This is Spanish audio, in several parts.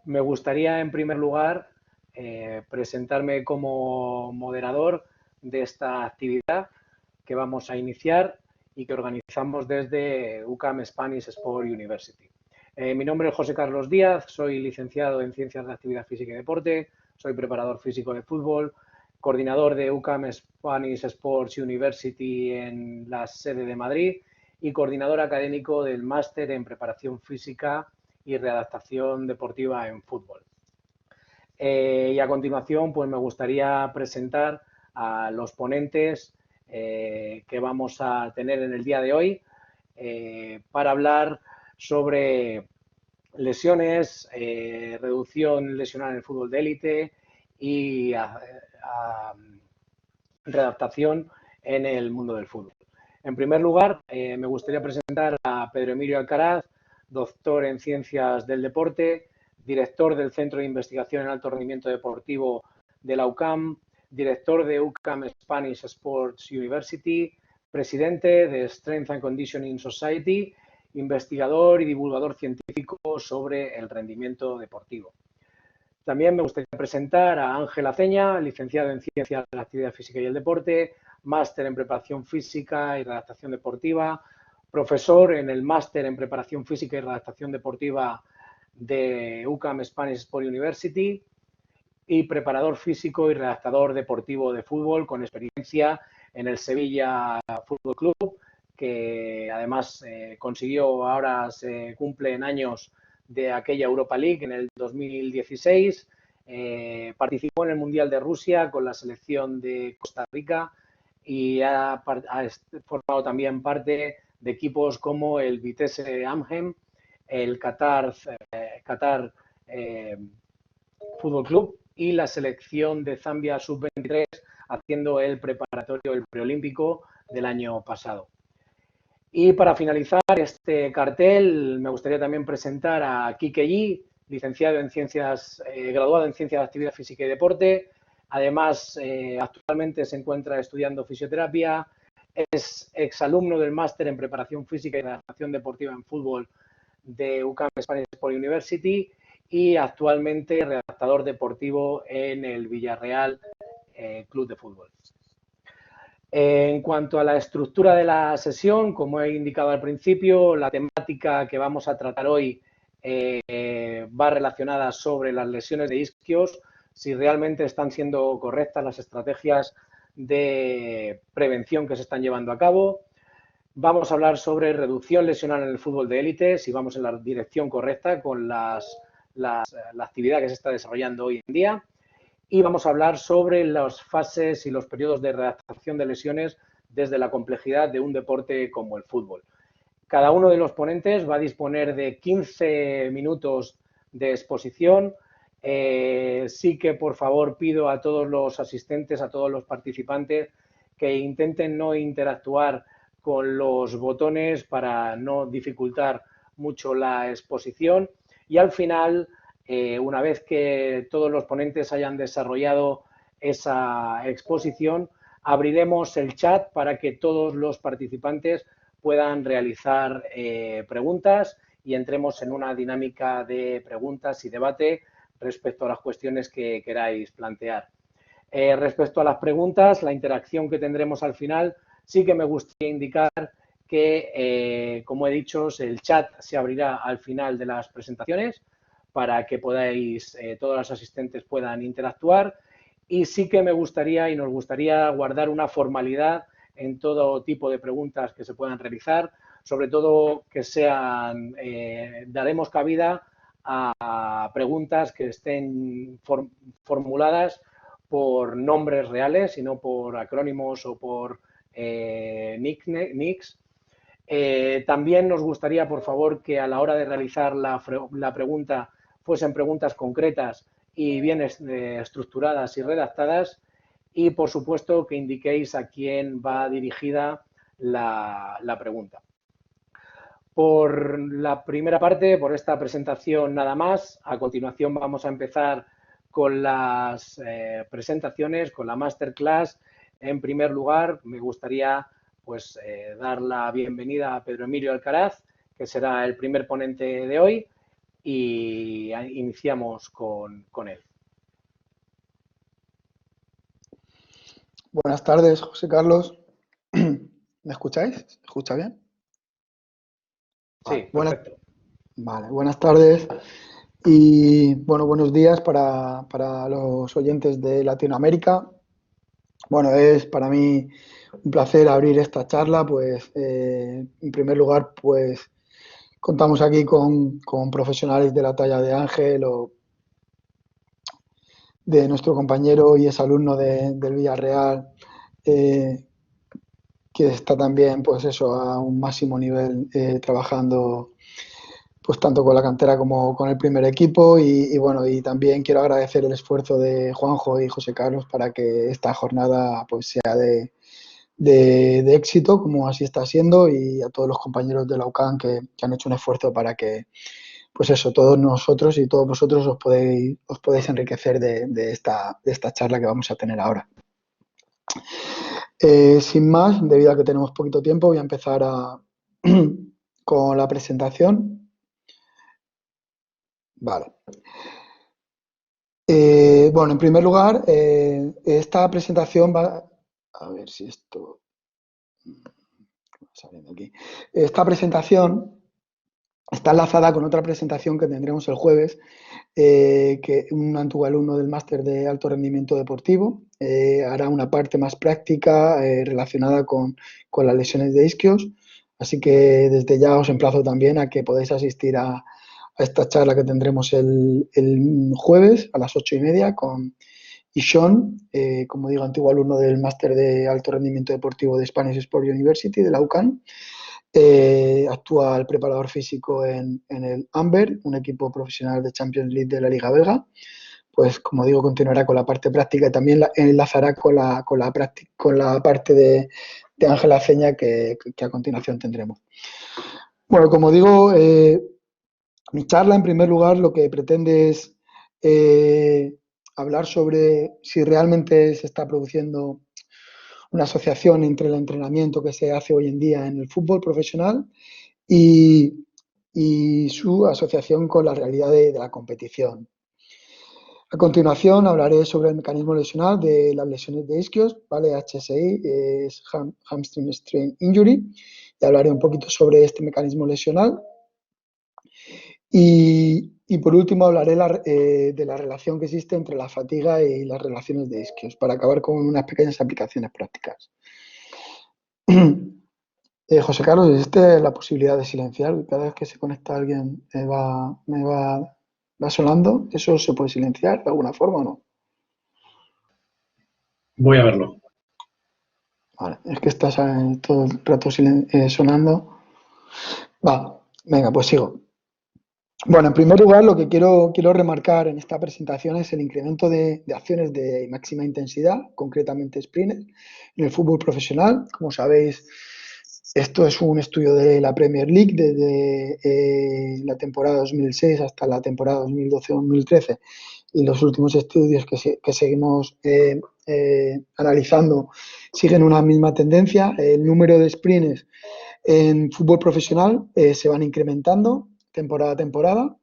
Me gustaría, en primer lugar, presentarme como moderador de esta actividad que vamos a iniciar y que organizamos desde UCAM Spanish Sport University. Mi nombre es José Carlos Díaz, soy licenciado en Ciencias de Actividad Física y Deporte, soy preparador físico de fútbol, coordinador de UCAM Spanish Sports University en la sede de Madrid y coordinador académico del máster en preparación física y readaptación deportiva en fútbol. Y a continuación, pues me gustaría presentar a los ponentes que vamos a tener en el día de hoy para hablar sobre lesiones, reducción lesional en el fútbol de élite y readaptación en el mundo del fútbol. En primer lugar, me gustaría presentar a Pedro Emilio Alcaraz, doctor en Ciencias del Deporte, director del Centro de Investigación en Alto Rendimiento Deportivo de la UCAM, director de UCAM Spanish Sports University, presidente de Strength and Conditioning Society, investigador y divulgador científico sobre el rendimiento deportivo. También me gustaría presentar a Ángel Aceña, licenciado en Ciencias de la Actividad Física y el Deporte, máster en Preparación Física y Redactación Deportiva, profesor en el máster en Preparación Física y Redactación Deportiva de UCAM Spanish Sport University y preparador físico y redactador deportivo de fútbol con experiencia en el Sevilla Fútbol Club, que además consiguió, ahora se cumplen años de aquella Europa League en el 2016, participó en el Mundial de Rusia con la selección de Costa Rica y ha formado también parte de equipos como el Vitesse Arnhem, el Qatar Fútbol Club y la selección de Zambia sub-23 haciendo el preparatorio, el preolímpico del año pasado. Y para finalizar este cartel, me gustaría también presentar a Quique Yi, licenciado en Ciencias, graduado en Ciencias de Actividad Física y Deporte. Además, actualmente se encuentra estudiando fisioterapia, es exalumno del máster en Preparación Física y Adaptación Deportiva en Fútbol de UCAM Spanish Sport University y actualmente redactador deportivo en el Villarreal Club de Fútbol. En cuanto a la estructura de la sesión, como he indicado al principio, la temática que vamos a tratar hoy va relacionada sobre las lesiones de isquios, si realmente están siendo correctas las estrategias de prevención que se están llevando a cabo. Vamos a hablar sobre reducción lesional en el fútbol de élite, si vamos en la dirección correcta con la actividad que se está desarrollando hoy en día. Y vamos a hablar sobre las fases y los periodos de readaptación de lesiones desde la complejidad de un deporte como el fútbol. Cada uno de los ponentes va a disponer de 15 minutos de exposición. Sí que, por favor, pido a todos los asistentes, a todos los participantes, que intenten no interactuar con los botones para no dificultar mucho la exposición. Y al final, una vez que todos los ponentes hayan desarrollado esa exposición, abriremos el chat para que todos los participantes puedan realizar preguntas y entremos en una dinámica de preguntas y debate respecto a las cuestiones que queráis plantear. Respecto a las preguntas, la interacción que tendremos al final, sí que me gustaría indicar que, como he dicho, el chat se abrirá al final de las presentaciones para que podáis, todos los asistentes puedan interactuar. Y sí que me gustaría y nos gustaría guardar una formalidad en todo tipo de preguntas que se puedan realizar, sobre todo que sean, daremos cabida a preguntas que estén formuladas por nombres reales y no por acrónimos o por nicks. También nos gustaría, por favor, que a la hora de realizar la pregunta fuesen preguntas concretas y bien estructuradas y redactadas y, por supuesto, que indiquéis a quién va dirigida la pregunta. Por la primera parte, por esta presentación nada más. A continuación vamos a empezar con las presentaciones, con la masterclass. En primer lugar, me gustaría pues dar la bienvenida a Pedro Emilio Alcaraz, que será el primer ponente de hoy. y iniciamos con él. Buenas tardes, José Carlos. ¿Me escucháis? ¿Se escucha bien? Sí, Vale, perfecto. buenas tardes y bueno, buenos días para los oyentes de Latinoamérica. Bueno, es para mí un placer abrir esta charla, pues en primer lugar, pues contamos aquí con profesionales de la talla de Ángel o de nuestro compañero y exalumno del Villarreal, eh, que está también, pues eso, a un máximo nivel trabajando pues tanto con la cantera como con el primer equipo y bueno, y también quiero agradecer el esfuerzo de Juanjo y José Carlos para que esta jornada pues sea de éxito, como así está siendo, y a todos los compañeros de la UCAN que han hecho un esfuerzo para que, pues eso, todos nosotros y todos vosotros os podéis enriquecer de esta charla que vamos a tener ahora. Sin más, debido a que tenemos poquito tiempo, voy a empezar con la presentación. Vale. Bueno, en primer lugar, esta presentación va... A ver si esto... Saliendo aquí. Esta presentación está enlazada con otra presentación que tendremos el jueves, que un antiguo alumno del máster de alto rendimiento deportivo hará una parte más práctica relacionada con las lesiones de isquios. Así que desde ya os emplazo también a que podáis asistir a esta charla que tendremos el jueves a las 8:30 con Sean, como digo, antiguo alumno del máster de alto rendimiento deportivo de Spanish Sport University de la UCAN. Actual preparador físico en el Amber, un equipo profesional de Champions League de la Liga Belga. Pues como digo, continuará con la parte práctica y también enlazará con la parte de Ángela Ceña que a continuación tendremos. Bueno, como digo, mi charla en primer lugar lo que pretende es hablar sobre si realmente se está produciendo una asociación entre el entrenamiento que se hace hoy en día en el fútbol profesional y, y su asociación con la realidad de la competición. A continuación hablaré sobre el mecanismo lesional de las lesiones de isquios, ¿vale? HSI, es Hamstring Strain Injury, y hablaré un poquito sobre este mecanismo lesional. Y por último hablaré de la relación que existe entre la fatiga y las relaciones de isquios, para acabar con unas pequeñas aplicaciones prácticas. José Carlos, ¿existe la posibilidad de silenciar? Cada vez que se conecta alguien va sonando. ¿Eso se puede silenciar de alguna forma o no? Voy a verlo. Vale, es que estás todo el rato sonando. Va, venga, pues sigo. Bueno, en primer lugar, lo que quiero remarcar en esta presentación es el incremento de acciones de máxima intensidad, concretamente sprints, en el fútbol profesional. Como sabéis, esto es un estudio de la Premier League desde la temporada 2006 hasta la temporada 2012-2013 y los últimos estudios que seguimos analizando siguen una misma tendencia. El número de sprints en fútbol profesional se van incrementando temporada a temporada.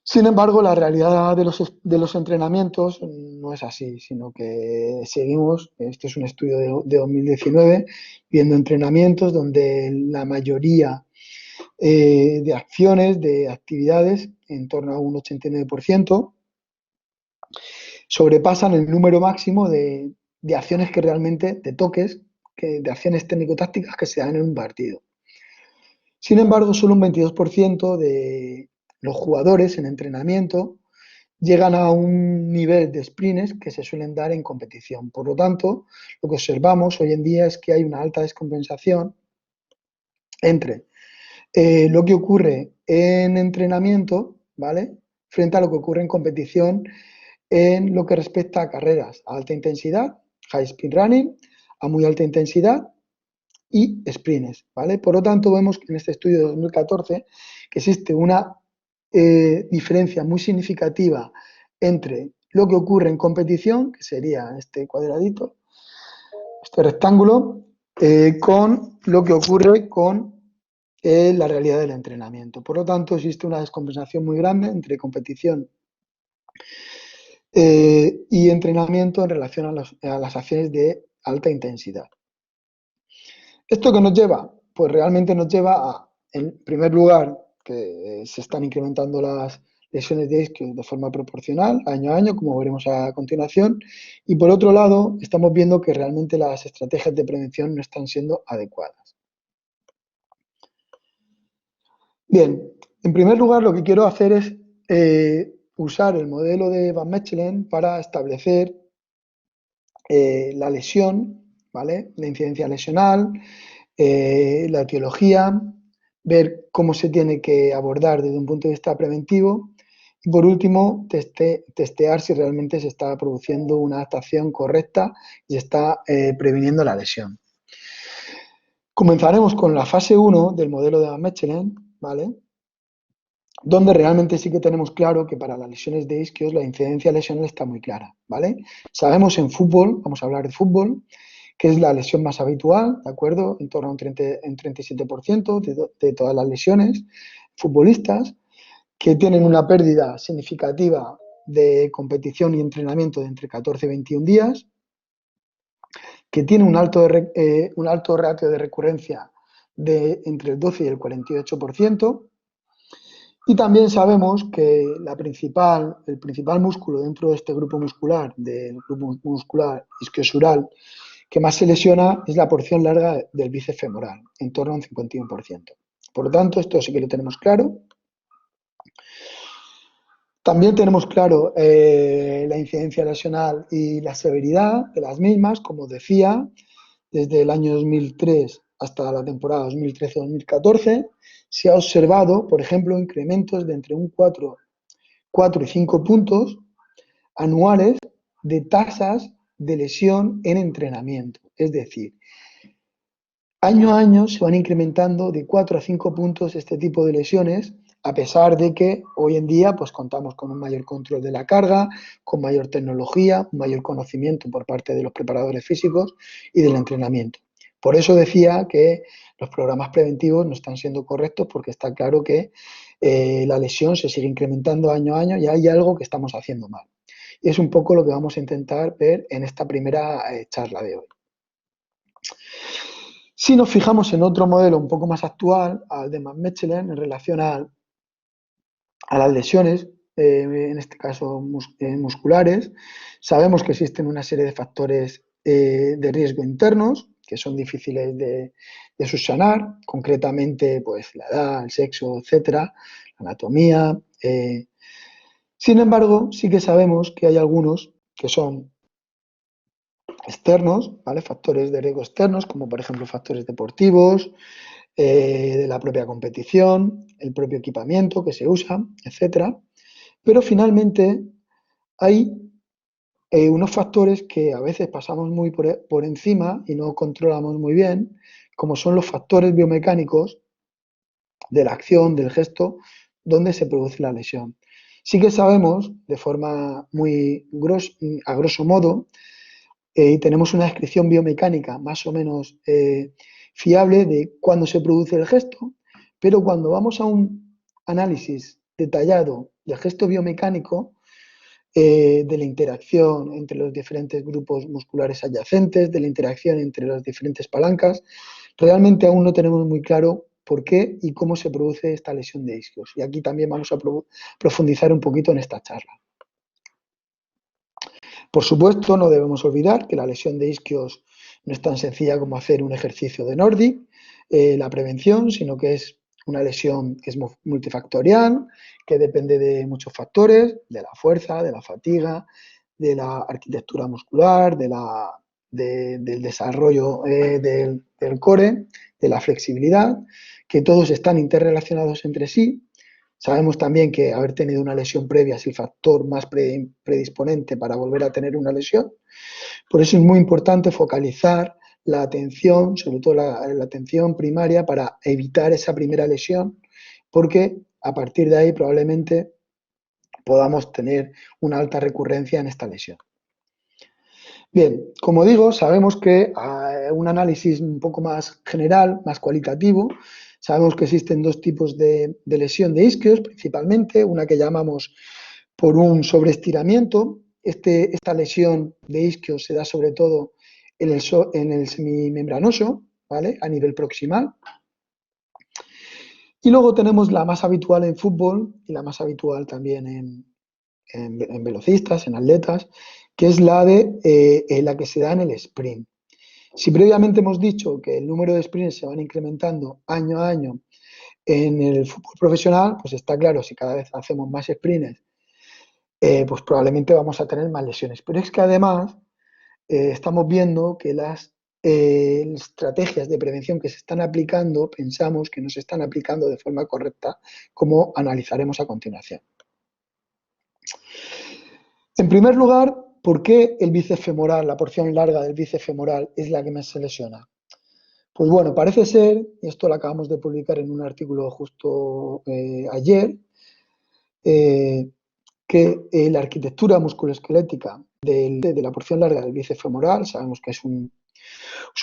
Sin embargo, la realidad de los entrenamientos no es así, sino que seguimos, este es un estudio de 2019, viendo entrenamientos donde la mayoría de acciones, de actividades, en torno a un 89%, sobrepasan el número máximo de acciones que realmente, de toques, de acciones técnico-tácticas que se dan en un partido. Sin embargo, solo un 22% de los jugadores en entrenamiento llegan a un nivel de sprints que se suelen dar en competición. Por lo tanto, lo que observamos hoy en día es que hay una alta descompensación entre lo que ocurre en entrenamiento, ¿vale?, frente a lo que ocurre en competición en lo que respecta a carreras a alta intensidad, high speed running, a muy alta intensidad y sprints, ¿vale? Por lo tanto, vemos en este estudio de 2014 que existe una diferencia muy significativa entre lo que ocurre en competición, que sería este cuadradito, este rectángulo, con lo que ocurre con la realidad del entrenamiento. Por lo tanto, existe una descompensación muy grande entre competición y entrenamiento en relación a las acciones de alta intensidad. ¿Esto qué nos lleva? Pues realmente nos lleva a, en primer lugar, que se están incrementando las lesiones de isquios de forma proporcional año a año, como veremos a continuación, y por otro lado, estamos viendo que realmente las estrategias de prevención no están siendo adecuadas. Bien, en primer lugar, lo que quiero hacer es usar el modelo de Van Mechelen para establecer la lesión, ¿vale? La incidencia lesional, la etiología, ver cómo se tiene que abordar desde un punto de vista preventivo y, por último, testear si realmente se está produciendo una adaptación correcta y se está previniendo la lesión. Comenzaremos con la fase 1 del modelo de Van Mechelen, ¿vale? Donde realmente sí que tenemos claro que para las lesiones de isquios la incidencia lesional está muy clara, ¿vale? Sabemos en fútbol, vamos a hablar de fútbol, que es la lesión más habitual, ¿de acuerdo? En torno a un 37% de todas las lesiones futbolistas, que tienen una pérdida significativa de competición y entrenamiento de entre 14 y 21 días, que tiene un alto ratio de recurrencia de entre el 12 y el 48%, y también sabemos que el principal músculo dentro de este grupo muscular, del grupo muscular isquiosural, que más se lesiona es la porción larga del bíceps femoral, en torno a un 51%. Por lo tanto, esto sí que lo tenemos claro. También tenemos claro la incidencia lesional y la severidad de las mismas, como decía, desde el año 2003 hasta la temporada 2013-2014, se ha observado, por ejemplo, incrementos de entre un 4 y 5 puntos anuales de tasas de lesión en entrenamiento. Es decir, año a año se van incrementando de 4 a 5 puntos este tipo de lesiones, a pesar de que hoy en día pues, contamos con un mayor control de la carga, con mayor tecnología, un mayor conocimiento por parte de los preparadores físicos y del entrenamiento. Por eso decía que los programas preventivos no están siendo correctos, porque está claro que la lesión se sigue incrementando año a año y hay algo que estamos haciendo mal. Y es un poco lo que vamos a intentar ver en esta primera charla de hoy. Si nos fijamos en otro modelo un poco más actual, al de Van Mechelen, en relación a las lesiones, en este caso musculares, sabemos que existen una serie de factores de riesgo internos que son difíciles de subsanar, concretamente pues, la edad, el sexo, etcétera, la anatomía. Sin embargo, sí que sabemos que hay algunos que son externos, ¿vale? Factores de riesgo externos, como por ejemplo factores deportivos, de la propia competición, el propio equipamiento que se usa, etcétera. Pero finalmente hay unos factores que a veces pasamos muy por encima y no controlamos muy bien, como son los factores biomecánicos de la acción, del gesto, donde se produce la lesión. Sí que sabemos, de forma a grosso modo, y tenemos una descripción biomecánica más o menos fiable de cuándo se produce el gesto, pero cuando vamos a un análisis detallado del gesto biomecánico, de la interacción entre los diferentes grupos musculares adyacentes, de la interacción entre las diferentes palancas, realmente aún no tenemos muy claro por qué y cómo se produce esta lesión de isquios. Y aquí también vamos a profundizar un poquito en esta charla. Por supuesto, no debemos olvidar que la lesión de isquios no es tan sencilla como hacer un ejercicio de Nordic, la prevención, sino que es una lesión que es multifactorial, que depende de muchos factores, de la fuerza, de la fatiga, de la arquitectura muscular, del desarrollo del core, de la flexibilidad, que todos están interrelacionados entre sí. Sabemos también que haber tenido una lesión previa es el factor más predisponente para volver a tener una lesión. Por eso es muy importante focalizar la atención, sobre todo la atención primaria, para evitar esa primera lesión, porque a partir de ahí probablemente podamos tener una alta recurrencia en esta lesión. Bien, como digo, sabemos que un análisis un poco más general, más cualitativo, Sabemos que existen dos tipos de lesión de isquios, principalmente, una que llamamos por un sobreestiramiento. Esta lesión de isquios se da sobre todo en el semimembranoso, ¿vale? A nivel proximal. Y luego tenemos la más habitual en fútbol y la más habitual también en velocistas, en atletas, que es la que se da en el sprint. Si previamente hemos dicho que el número de sprints se van incrementando año a año en el fútbol profesional, pues está claro, si cada vez hacemos más sprints, pues probablemente vamos a tener más lesiones. Pero es que además estamos viendo que las estrategias de prevención que se están aplicando, pensamos que no se están aplicando de forma correcta, como analizaremos a continuación. En primer lugar, ¿por qué el bíceps femoral, la porción larga del bíceps femoral, es la que más se lesiona? Pues bueno, parece ser, y esto lo acabamos de publicar en un artículo justo ayer, que la arquitectura musculoesquelética de la porción larga del bíceps femoral, sabemos que es un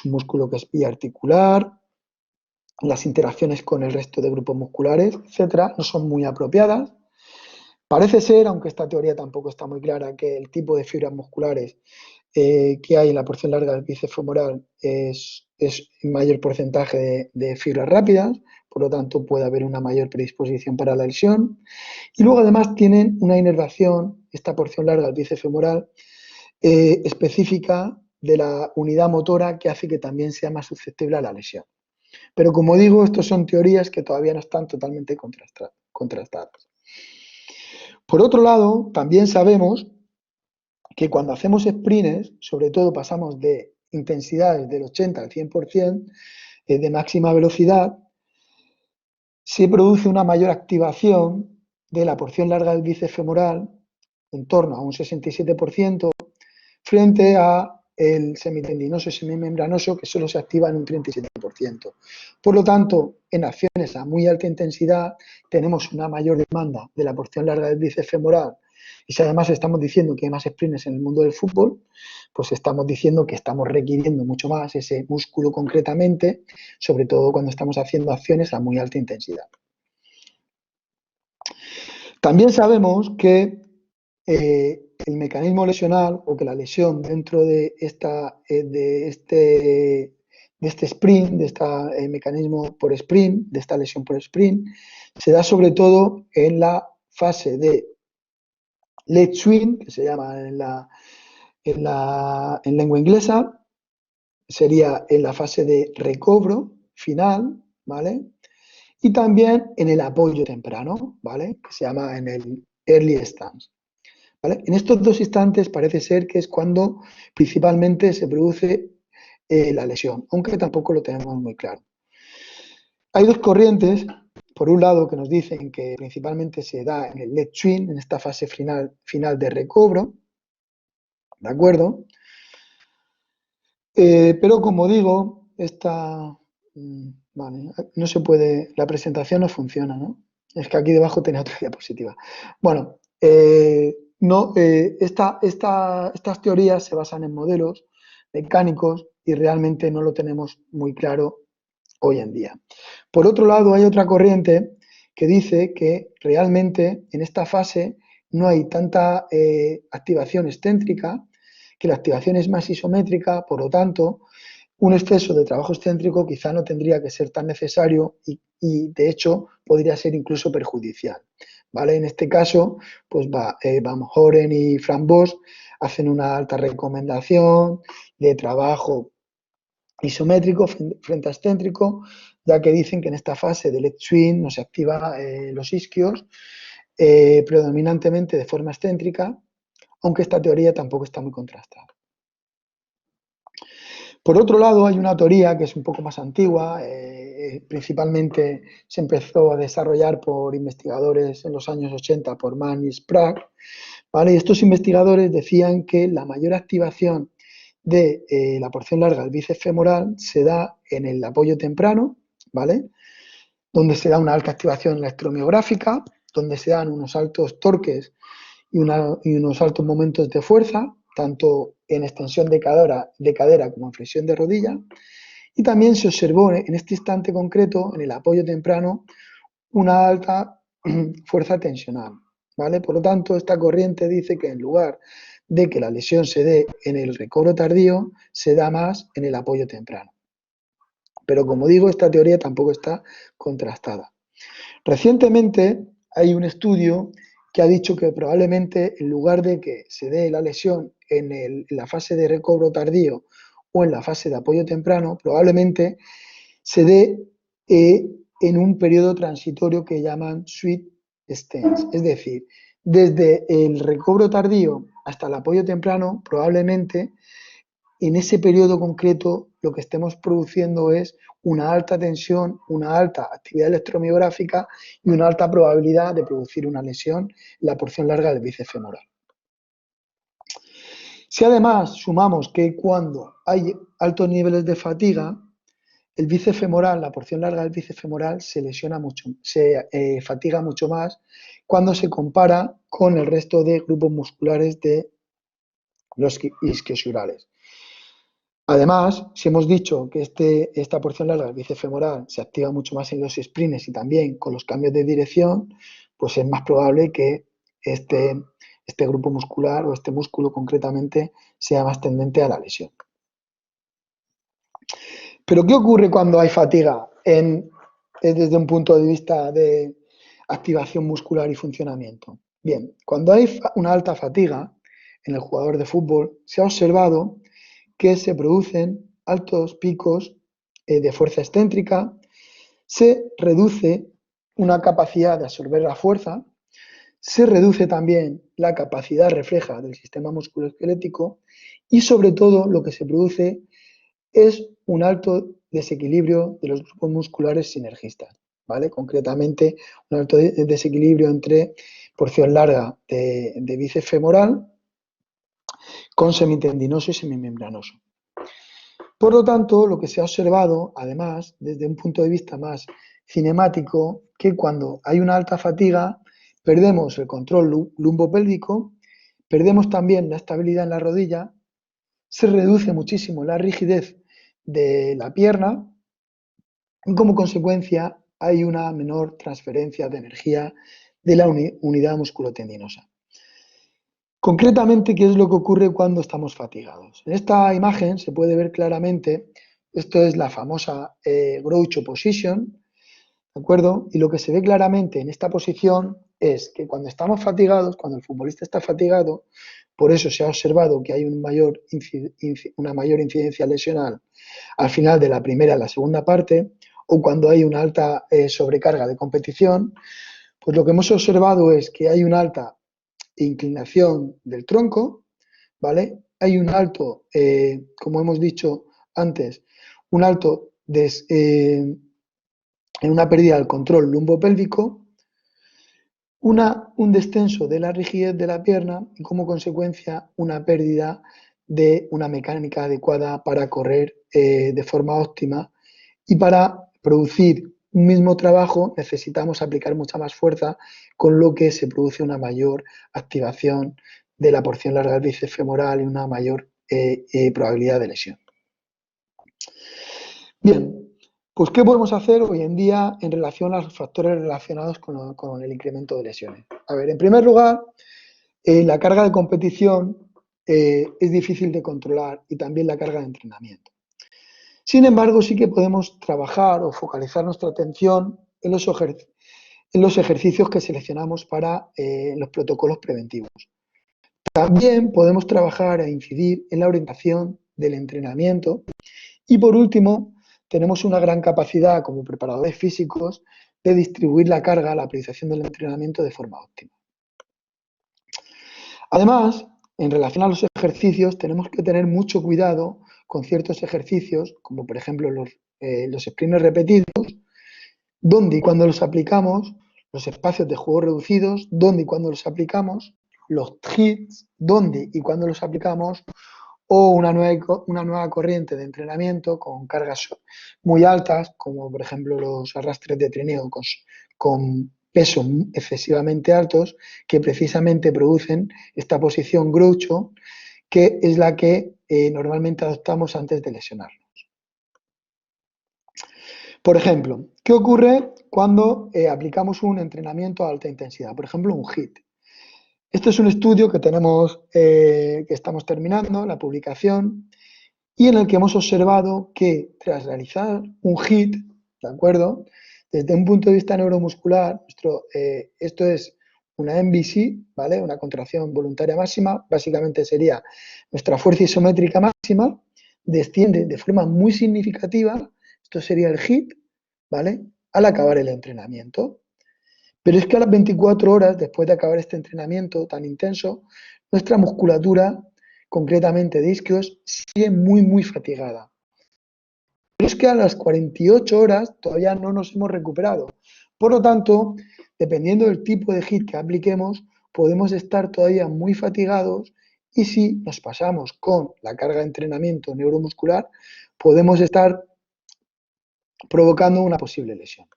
músculo que es biarticular, las interacciones con el resto de grupos musculares, etcétera, no son muy apropiadas. Parece ser, aunque esta teoría tampoco está muy clara, que el tipo de fibras musculares que hay en la porción larga del bíceps femoral es un mayor porcentaje de fibras rápidas, por lo tanto puede haber una mayor predisposición para la lesión. Y luego además tienen una inervación, esta porción larga del bíceps femoral, específica de la unidad motora que hace que también sea más susceptible a la lesión. Pero como digo, estas son teorías que todavía no están totalmente contrastadas. Por otro lado, también sabemos que cuando hacemos sprints, sobre todo pasamos de intensidades del 80 al 100% de máxima velocidad, se produce una mayor activación de la porción larga del bíceps femoral, en torno a un 67%, frente a el semitendinoso y semimembranoso, que solo se activa en un 37%. Por lo tanto, en acciones a muy alta intensidad tenemos una mayor demanda de la porción larga del bíceps femoral, y si además estamos diciendo que hay más sprints en el mundo del fútbol, pues estamos diciendo que estamos requiriendo mucho más ese músculo concretamente, sobre todo cuando estamos haciendo acciones a muy alta intensidad. También sabemos que el mecanismo lesional o que la lesión dentro de este sprint, de este mecanismo por sprint, de esta lesión por sprint, se da sobre todo en la fase de leg swing, que se llama en lengua inglesa, sería en la fase de recobro final, ¿vale? Y también en el apoyo temprano, ¿vale? Que se llama en el early stance. ¿Vale? En estos dos instantes parece ser que es cuando principalmente se produce la lesión, aunque tampoco lo tenemos muy claro. Hay dos corrientes, por un lado, que nos dicen que principalmente se da en el leg swing, en esta fase final de recobro, ¿de acuerdo? Pero como digo, vale, no se puede, la presentación no funciona, ¿no? Es que aquí debajo tenía otra diapositiva. Bueno, estas teorías se basan en modelos mecánicos y realmente no lo tenemos muy claro hoy en día. Por otro lado, hay otra corriente que dice que realmente en esta fase no hay tanta activación excéntrica, que la activación es más isométrica, por lo tanto, un exceso de trabajo excéntrico quizá no tendría que ser tan necesario y de hecho podría ser incluso perjudicial. ¿Vale? En este caso, pues Van Horen y Frank Bosch hacen una alta recomendación de trabajo isométrico frente a excéntrico, ya que dicen que en esta fase del leg swing no se activa los isquios predominantemente de forma excéntrica, aunque esta teoría tampoco está muy contrastada. Por otro lado, hay una teoría que es un poco más antigua, principalmente se empezó a desarrollar por investigadores en los años 80 por Mann y Sprague, ¿vale? Y estos investigadores decían que la mayor activación de la porción larga del bíceps femoral se da en el apoyo temprano, ¿vale? Donde se da una alta activación electromiográfica, donde se dan unos altos torques y unos altos momentos de fuerza, tanto en extensión de cadera como en flexión de rodilla, Y también se observó en este instante concreto, en el apoyo temprano, una alta fuerza tensional, ¿vale? Por lo tanto, esta corriente dice que en lugar de que la lesión se dé en el recobro tardío, se da más en el apoyo temprano. Pero como digo, esta teoría tampoco está contrastada. Recientemente hay un estudio que ha dicho que probablemente en lugar de que se dé la lesión en la fase de recobro tardío o en la fase de apoyo temprano, probablemente se dé en un periodo transitorio que llaman sweet stance. Es decir, desde el recobro tardío hasta el apoyo temprano, probablemente en ese periodo concreto lo que estemos produciendo es una alta tensión, una alta actividad electromiográfica y una alta probabilidad de producir una lesión en la porción larga del bíceps femoral. Si además sumamos que cuando hay altos niveles de fatiga, el bíceps femoral, la porción larga del bíceps femoral se lesiona mucho, se fatiga mucho más cuando se compara con el resto de grupos musculares de los isquiosurales. Además, si hemos dicho que esta porción larga del bíceps femoral se activa mucho más en los sprints y también con los cambios de dirección, pues es más probable que este grupo muscular o este músculo concretamente sea más tendente a la lesión. Pero ¿qué ocurre cuando hay fatiga desde un punto de vista de activación muscular y funcionamiento? Bien, cuando hay una alta fatiga en el jugador de fútbol, se ha observado que se producen altos picos de fuerza excéntrica, se reduce una capacidad de absorber la fuerza, se reduce también la capacidad refleja del sistema musculoesquelético y sobre todo lo que se produce es un alto desequilibrio de los grupos musculares sinergistas, ¿vale? Concretamente, un alto desequilibrio entre porción larga de bíceps femoral con semitendinoso y semimembranoso. Por lo tanto, lo que se ha observado, además, desde un punto de vista más cinemático, que cuando hay una alta fatiga, perdemos el control lumbopélvico, perdemos también la estabilidad en la rodilla, se reduce muchísimo la rigidez de la pierna y como consecuencia hay una menor transferencia de energía de la unidad musculotendinosa. Concretamente, ¿qué es lo que ocurre cuando estamos fatigados? En esta imagen se puede ver claramente, esto es la famosa Groucho Position, ¿de acuerdo? Y lo que se ve claramente en esta posición es que cuando estamos fatigados, cuando el futbolista está fatigado, por eso se ha observado que hay una mayor incidencia lesional al final de la primera y la segunda parte, o cuando hay una alta sobrecarga de competición, pues lo que hemos observado es que hay una alta inclinación del tronco, ¿vale? Hay un alto, como hemos dicho antes, un alto en una pérdida del control lumbopélvico, un descenso de la rigidez de la pierna y como consecuencia una pérdida de una mecánica adecuada para correr de forma óptima y para producir un mismo trabajo necesitamos aplicar mucha más fuerza, con lo que se produce una mayor activación de la porción larga del bíceps femoral y una mayor probabilidad de lesión. Bien, pues ¿qué podemos hacer hoy en día en relación a los factores relacionados con el incremento de lesiones? A ver, en primer lugar, la carga de competición es difícil de controlar y también la carga de entrenamiento. Sin embargo, sí que podemos trabajar o focalizar nuestra atención en los ejercicios que seleccionamos para los protocolos preventivos. También podemos trabajar e incidir en la orientación del entrenamiento. Y por último, tenemos una gran capacidad como preparadores físicos de distribuir la carga, la priorización del entrenamiento de forma óptima. Además, en relación a los ejercicios, tenemos que tener mucho cuidado con ciertos ejercicios, como por ejemplo los sprints repetidos, donde y cuando los aplicamos, los espacios de juego reducidos, donde y cuando los aplicamos, los hits, donde y cuando los aplicamos, o una nueva corriente de entrenamiento con cargas muy altas, como por ejemplo los arrastres de trineo con pesos excesivamente altos, que precisamente producen esta posición Groucho, que es la que normalmente adoptamos antes de lesionarnos. Por ejemplo, ¿qué ocurre cuando aplicamos un entrenamiento a alta intensidad? Por ejemplo, un HIIT. Este es un estudio que tenemos, que estamos terminando, la publicación, y en el que hemos observado que tras realizar un HIIT, ¿de acuerdo? Desde un punto de vista neuromuscular, esto es una MVC, ¿vale? Una contracción voluntaria máxima, básicamente sería nuestra fuerza isométrica máxima, desciende de forma muy significativa, esto sería el HIIT, ¿vale? Al acabar el entrenamiento. Pero es que a las 24 horas, después de acabar este entrenamiento tan intenso, nuestra musculatura, concretamente de isquios, sigue muy, muy fatigada. Pero es que a las 48 horas todavía no nos hemos recuperado. Por lo tanto, dependiendo del tipo de HIIT que apliquemos, podemos estar todavía muy fatigados y si nos pasamos con la carga de entrenamiento neuromuscular, podemos estar provocando una posible lesión.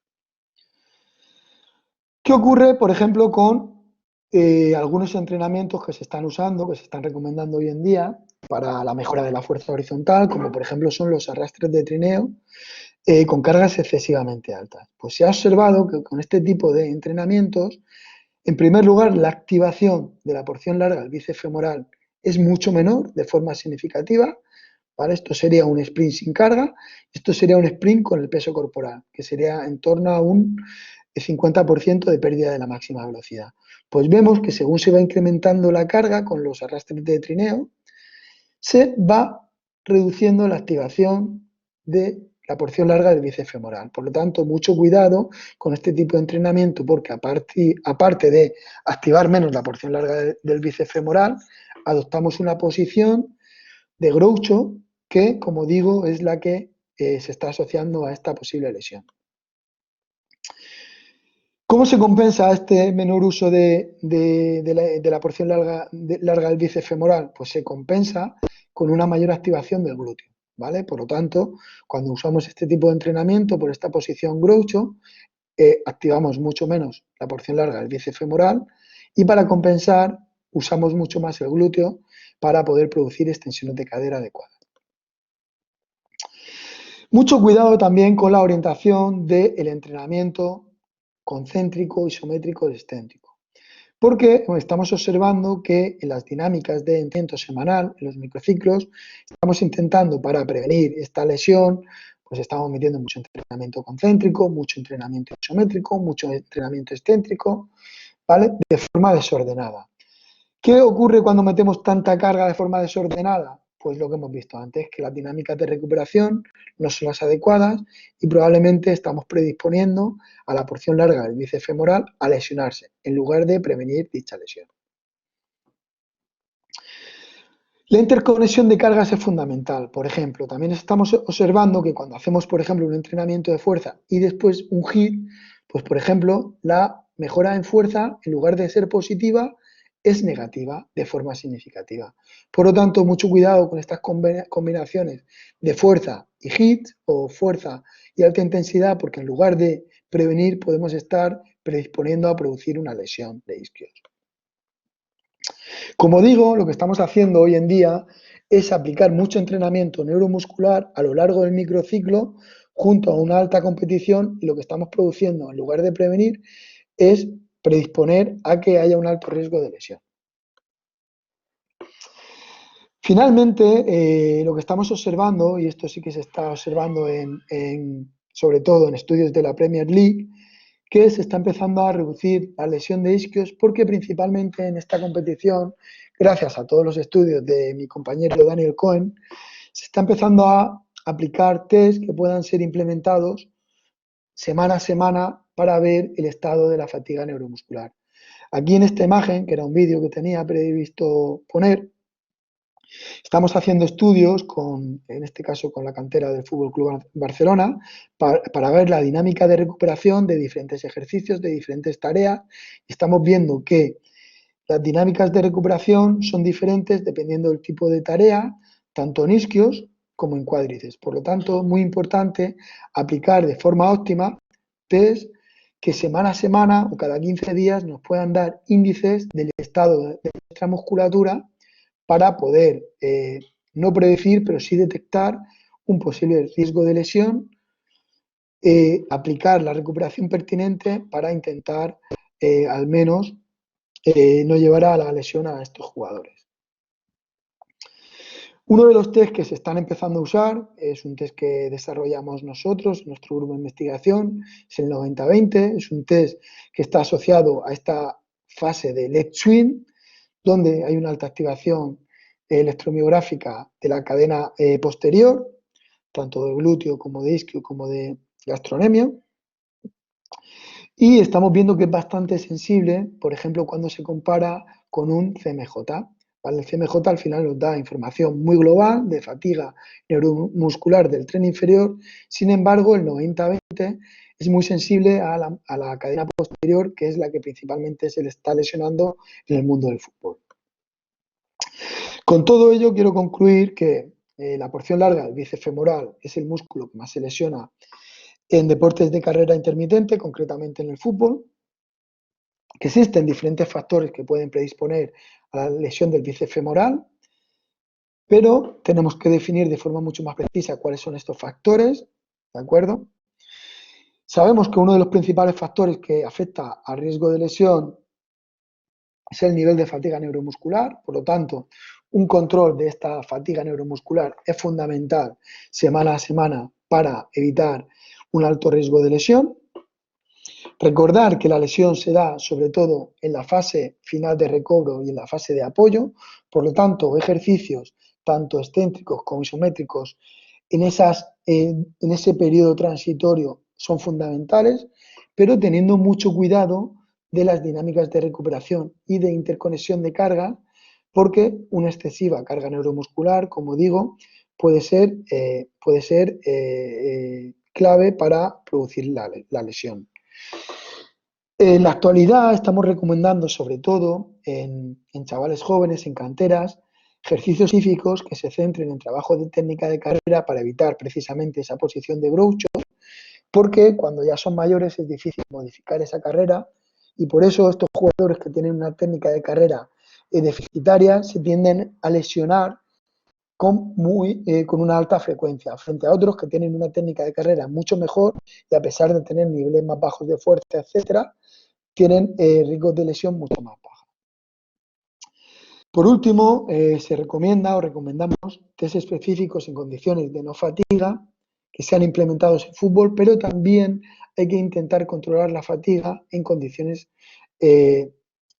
¿Qué ocurre, por ejemplo, con algunos entrenamientos que se están usando, que se están recomendando hoy en día para la mejora de la fuerza horizontal, como por ejemplo son los arrastres de trineo con cargas excesivamente altas? Pues se ha observado que con este tipo de entrenamientos, en primer lugar, la activación de la porción larga del bíceps femoral es mucho menor de forma significativa, ¿vale? Esto sería un sprint sin carga, esto sería un sprint con el peso corporal, que sería en torno a un 50% de pérdida de la máxima velocidad. Pues vemos que según se va incrementando la carga con los arrastres de trineo, se va reduciendo la activación de la porción larga del bíceps femoral. Por lo tanto, mucho cuidado con este tipo de entrenamiento porque aparte de activar menos la porción larga del bíceps femoral, adoptamos una posición de Groucho que, como digo, es la que se está asociando a esta posible lesión. ¿Cómo se compensa este menor uso de la porción larga del bíceps femoral? Pues se compensa con una mayor activación del glúteo, ¿vale? Por lo tanto, cuando usamos este tipo de entrenamiento por esta posición Groucho, activamos mucho menos la porción larga del bíceps femoral y para compensar usamos mucho más el glúteo para poder producir extensiones de cadera adecuadas. Mucho cuidado también con la orientación del entrenamiento concéntrico, isométrico, excéntrico. Porque estamos observando que en las dinámicas de entrenamiento semanal, en los microciclos, estamos intentando para prevenir esta lesión, pues estamos metiendo mucho entrenamiento concéntrico, mucho entrenamiento isométrico, mucho entrenamiento excéntrico, ¿vale? De forma desordenada. ¿Qué ocurre cuando metemos tanta carga de forma desordenada? Pues lo que hemos visto antes, que las dinámicas de recuperación no son las adecuadas y probablemente estamos predisponiendo a la porción larga del bíceps femoral a lesionarse, en lugar de prevenir dicha lesión. La interconexión de cargas es fundamental. Por ejemplo, también estamos observando que cuando hacemos, por ejemplo, un entrenamiento de fuerza y después un HIIT, pues, por ejemplo, la mejora en fuerza, en lugar de ser positiva, es negativa de forma significativa. Por lo tanto, mucho cuidado con estas combinaciones de fuerza y HIIT o fuerza y alta intensidad, porque en lugar de prevenir podemos estar predisponiendo a producir una lesión de isquios. Como digo, lo que estamos haciendo hoy en día es aplicar mucho entrenamiento neuromuscular a lo largo del microciclo junto a una alta competición y lo que estamos produciendo en lugar de prevenir es predisponer a que haya un alto riesgo de lesión. Finalmente, lo que estamos observando, y esto sí que se está observando sobre todo en estudios de la Premier League, que se está empezando a reducir la lesión de isquios porque principalmente en esta competición, gracias a todos los estudios de mi compañero Daniel Cohen, se está empezando a aplicar test que puedan ser implementados semana a semana para ver el estado de la fatiga neuromuscular. Aquí en esta imagen, que era un vídeo que tenía previsto poner, estamos haciendo estudios, en este caso con la cantera del Fútbol Club Barcelona, para ver la dinámica de recuperación de diferentes ejercicios, de diferentes tareas. Estamos viendo que las dinámicas de recuperación son diferentes dependiendo del tipo de tarea, tanto en isquios como en cuádriceps. Por lo tanto, muy importante aplicar de forma óptima test que semana a semana o cada 15 días nos puedan dar índices del estado de nuestra musculatura para poder no predecir, pero sí detectar un posible riesgo de lesión aplicar la recuperación pertinente para intentar al menos no llevar a la lesión a estos jugadores. Uno de los test que se están empezando a usar es un test que desarrollamos nosotros, nuestro grupo de investigación, es el 90-20, es un test que está asociado a esta fase de leg swing, donde hay una alta activación electromiográfica de la cadena posterior, tanto de glúteo como de isquio como de gastrocnemio. Y estamos viendo que es bastante sensible, por ejemplo, cuando se compara con un CMJ. ¿Vale? El CMJ al final nos da información muy global de fatiga neuromuscular del tren inferior, sin embargo, el 90-20 es muy sensible a la cadena posterior, que es la que principalmente se le está lesionando en el mundo del fútbol. Con todo ello, quiero concluir que la porción larga del bíceps femoral es el músculo que más se lesiona en deportes de carrera intermitente, concretamente en el fútbol, que existen diferentes factores que pueden predisponer a la lesión del bíceps femoral, pero tenemos que definir de forma mucho más precisa cuáles son estos factores, ¿de acuerdo? Sabemos que uno de los principales factores que afecta al riesgo de lesión es el nivel de fatiga neuromuscular, por lo tanto, un control de esta fatiga neuromuscular es fundamental semana a semana para evitar un alto riesgo de lesión. Recordar que la lesión se da sobre todo en la fase final de recobro y en la fase de apoyo, por lo tanto, ejercicios tanto excéntricos como isométricos en ese periodo transitorio son fundamentales, pero teniendo mucho cuidado de las dinámicas de recuperación y de interconexión de carga, porque una excesiva carga neuromuscular, como digo, puede ser clave para producir la lesión. En la actualidad estamos recomendando, sobre todo en chavales jóvenes, en canteras, ejercicios específicos que se centren en trabajo de técnica de carrera para evitar precisamente esa posición de Groucho, porque cuando ya son mayores es difícil modificar esa carrera y por eso estos jugadores que tienen una técnica de carrera deficitaria se tienden a lesionar con una alta frecuencia, frente a otros que tienen una técnica de carrera mucho mejor y a pesar de tener niveles más bajos de fuerza, etcétera, tienen riesgos de lesión mucho más bajos. Por último, se recomienda o recomendamos test específicos en condiciones de no fatiga que sean implementados en fútbol, pero también hay que intentar controlar la fatiga en condiciones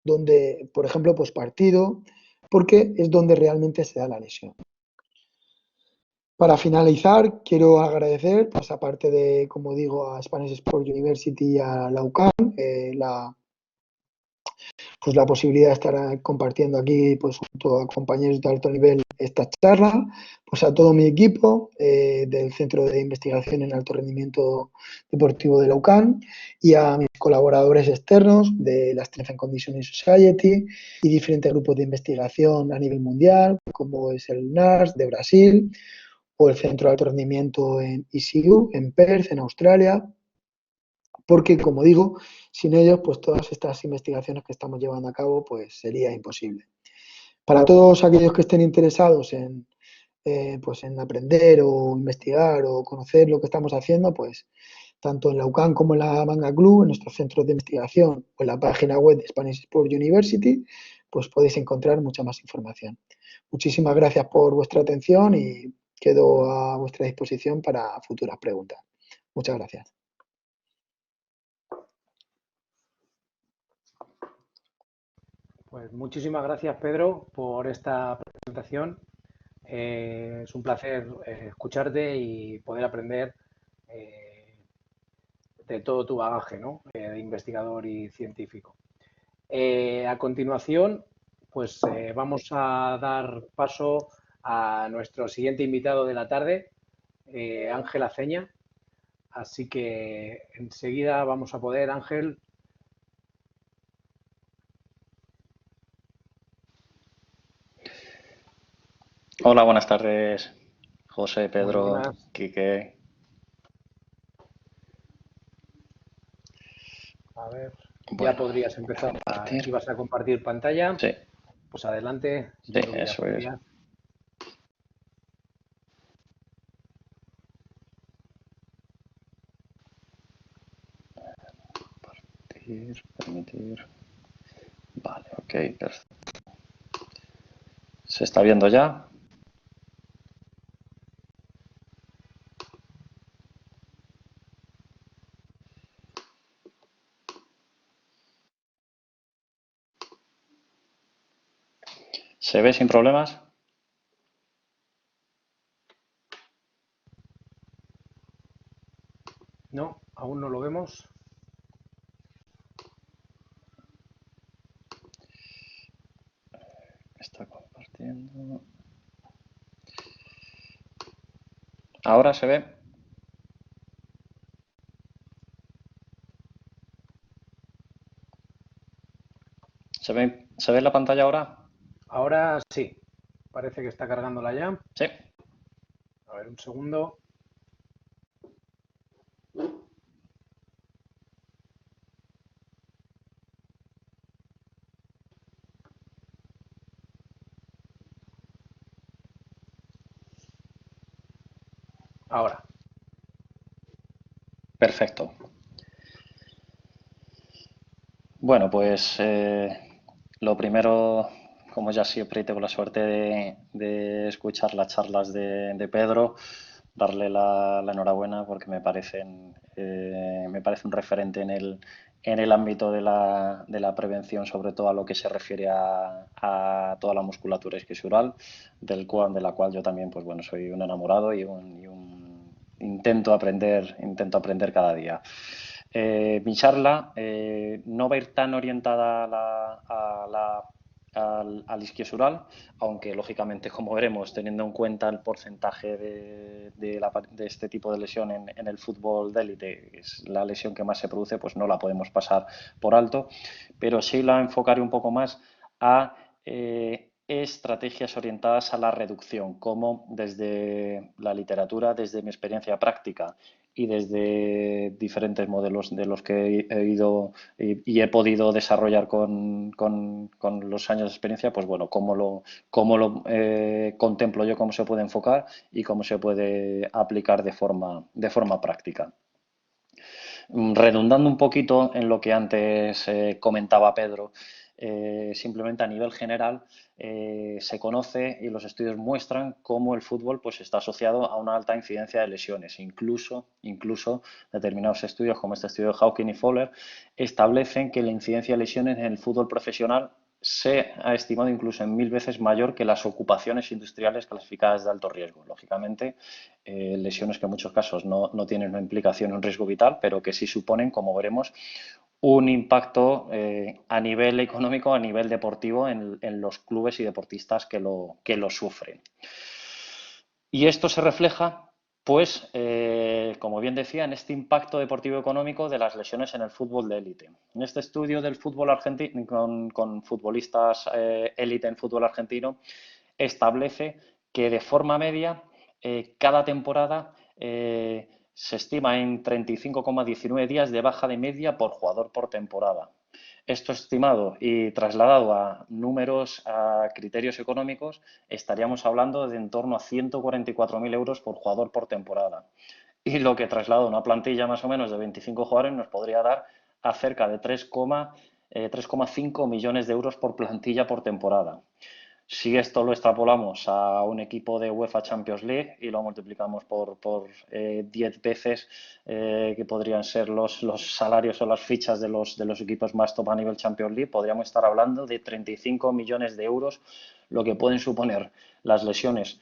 donde, por ejemplo, partido, porque es donde realmente se da la lesión. Para finalizar, quiero agradecer, pues aparte de, como digo, a Spanish Sport University y a la UCAM, la posibilidad de estar compartiendo aquí junto a compañeros de alto nivel esta charla, a todo mi equipo del Centro de Investigación en Alto Rendimiento Deportivo de la UCAM y a mis colaboradores externos de la Strength and Conditioning Society y diferentes grupos de investigación a nivel mundial, como es el NARS de Brasil o el Centro de Alto Rendimiento en ECU, en Perth, en Australia, porque, como digo, sin ellos, todas estas investigaciones que estamos llevando a cabo, sería imposible. Para todos aquellos que estén interesados en aprender o investigar o conocer lo que estamos haciendo, tanto en la UCAM como en la Manga Club, en nuestros centros de investigación o en la página web de Spanish Sport University, podéis encontrar mucha más información. Muchísimas gracias por vuestra atención y quedo a vuestra disposición para futuras preguntas. Muchas gracias. Pues muchísimas gracias, Pedro, por esta presentación. Es un placer escucharte y poder aprender de todo tu bagaje, ¿no? De investigador y científico. A continuación, vamos a dar paso a nuestro siguiente invitado de la tarde, Ángel Aceña. Así que enseguida vamos a poder, Ángel. Hola, buenas tardes, José, Pedro, Buenas. Quique. A ver, Bueno, ya podrías empezar. compartir. Si vas a compartir pantalla, Sí, pues adelante. sí, Yo creo que ya eso es. podrías. Permitir. Vale, ok, perfecto. ¿Se está viendo ya? ¿Se ve sin problemas? No, aún no lo vemos. Está compartiendo. ¿Ahora se ve? ¿Se ve la pantalla ahora? Ahora sí, parece que está cargándola ya. Sí. A ver, un segundo. Ahora. Perfecto. Bueno, pues lo primero, como ya siempre tengo la suerte de escuchar las charlas de Pedro, darle la enhorabuena porque me parece un referente en el ámbito de la prevención, sobre todo a lo que se refiere a toda la musculatura isquiosural, de la cual yo también, pues bueno, soy un enamorado intento aprender cada día. Mi charla no va a ir tan orientada al isquiosural, aunque lógicamente, como veremos, teniendo en cuenta el porcentaje de este tipo de lesión en el fútbol de élite, es la lesión que más se produce, pues no la podemos pasar por alto, pero sí la enfocaré un poco más a estrategias orientadas a la reducción, como desde la literatura, desde mi experiencia práctica y desde diferentes modelos de los que he ido y he podido desarrollar con los años de experiencia, pues bueno, cómo lo contemplo yo, cómo se puede enfocar y cómo se puede aplicar de forma práctica. Redundando un poquito en lo que antes comentaba Pedro, simplemente a nivel general se conoce y los estudios muestran cómo el fútbol pues, está asociado a una alta incidencia de lesiones. Incluso determinados estudios, como este estudio de Hawking y Fowler, establecen que la incidencia de lesiones en el fútbol profesional se ha estimado incluso en 1000 veces mayor que las ocupaciones industriales clasificadas de alto riesgo. Lógicamente, lesiones que en muchos casos no tienen una implicación, un riesgo vital, pero que sí suponen, como veremos, un impacto a nivel económico, a nivel deportivo en los clubes y deportistas que lo sufren. Y esto se refleja, pues, como bien decía, en este impacto deportivo económico de las lesiones en el fútbol de élite. En este estudio del fútbol argentino, con futbolistas élite en fútbol argentino, establece que de forma media, cada temporada se estima en 35,19 días de baja de media por jugador por temporada. Esto estimado y trasladado a números, a criterios económicos, estaríamos hablando de en torno a 144.000 euros por jugador por temporada. Y lo que traslado a una plantilla más o menos de 25 jugadores nos podría dar a cerca de 3,5 millones de euros por plantilla por temporada. Si esto lo extrapolamos a un equipo de UEFA Champions League y lo multiplicamos por 10 veces, que podrían ser los salarios o las fichas de los equipos más top a nivel Champions League, podríamos estar hablando de 35 millones de euros, lo que pueden suponer las lesiones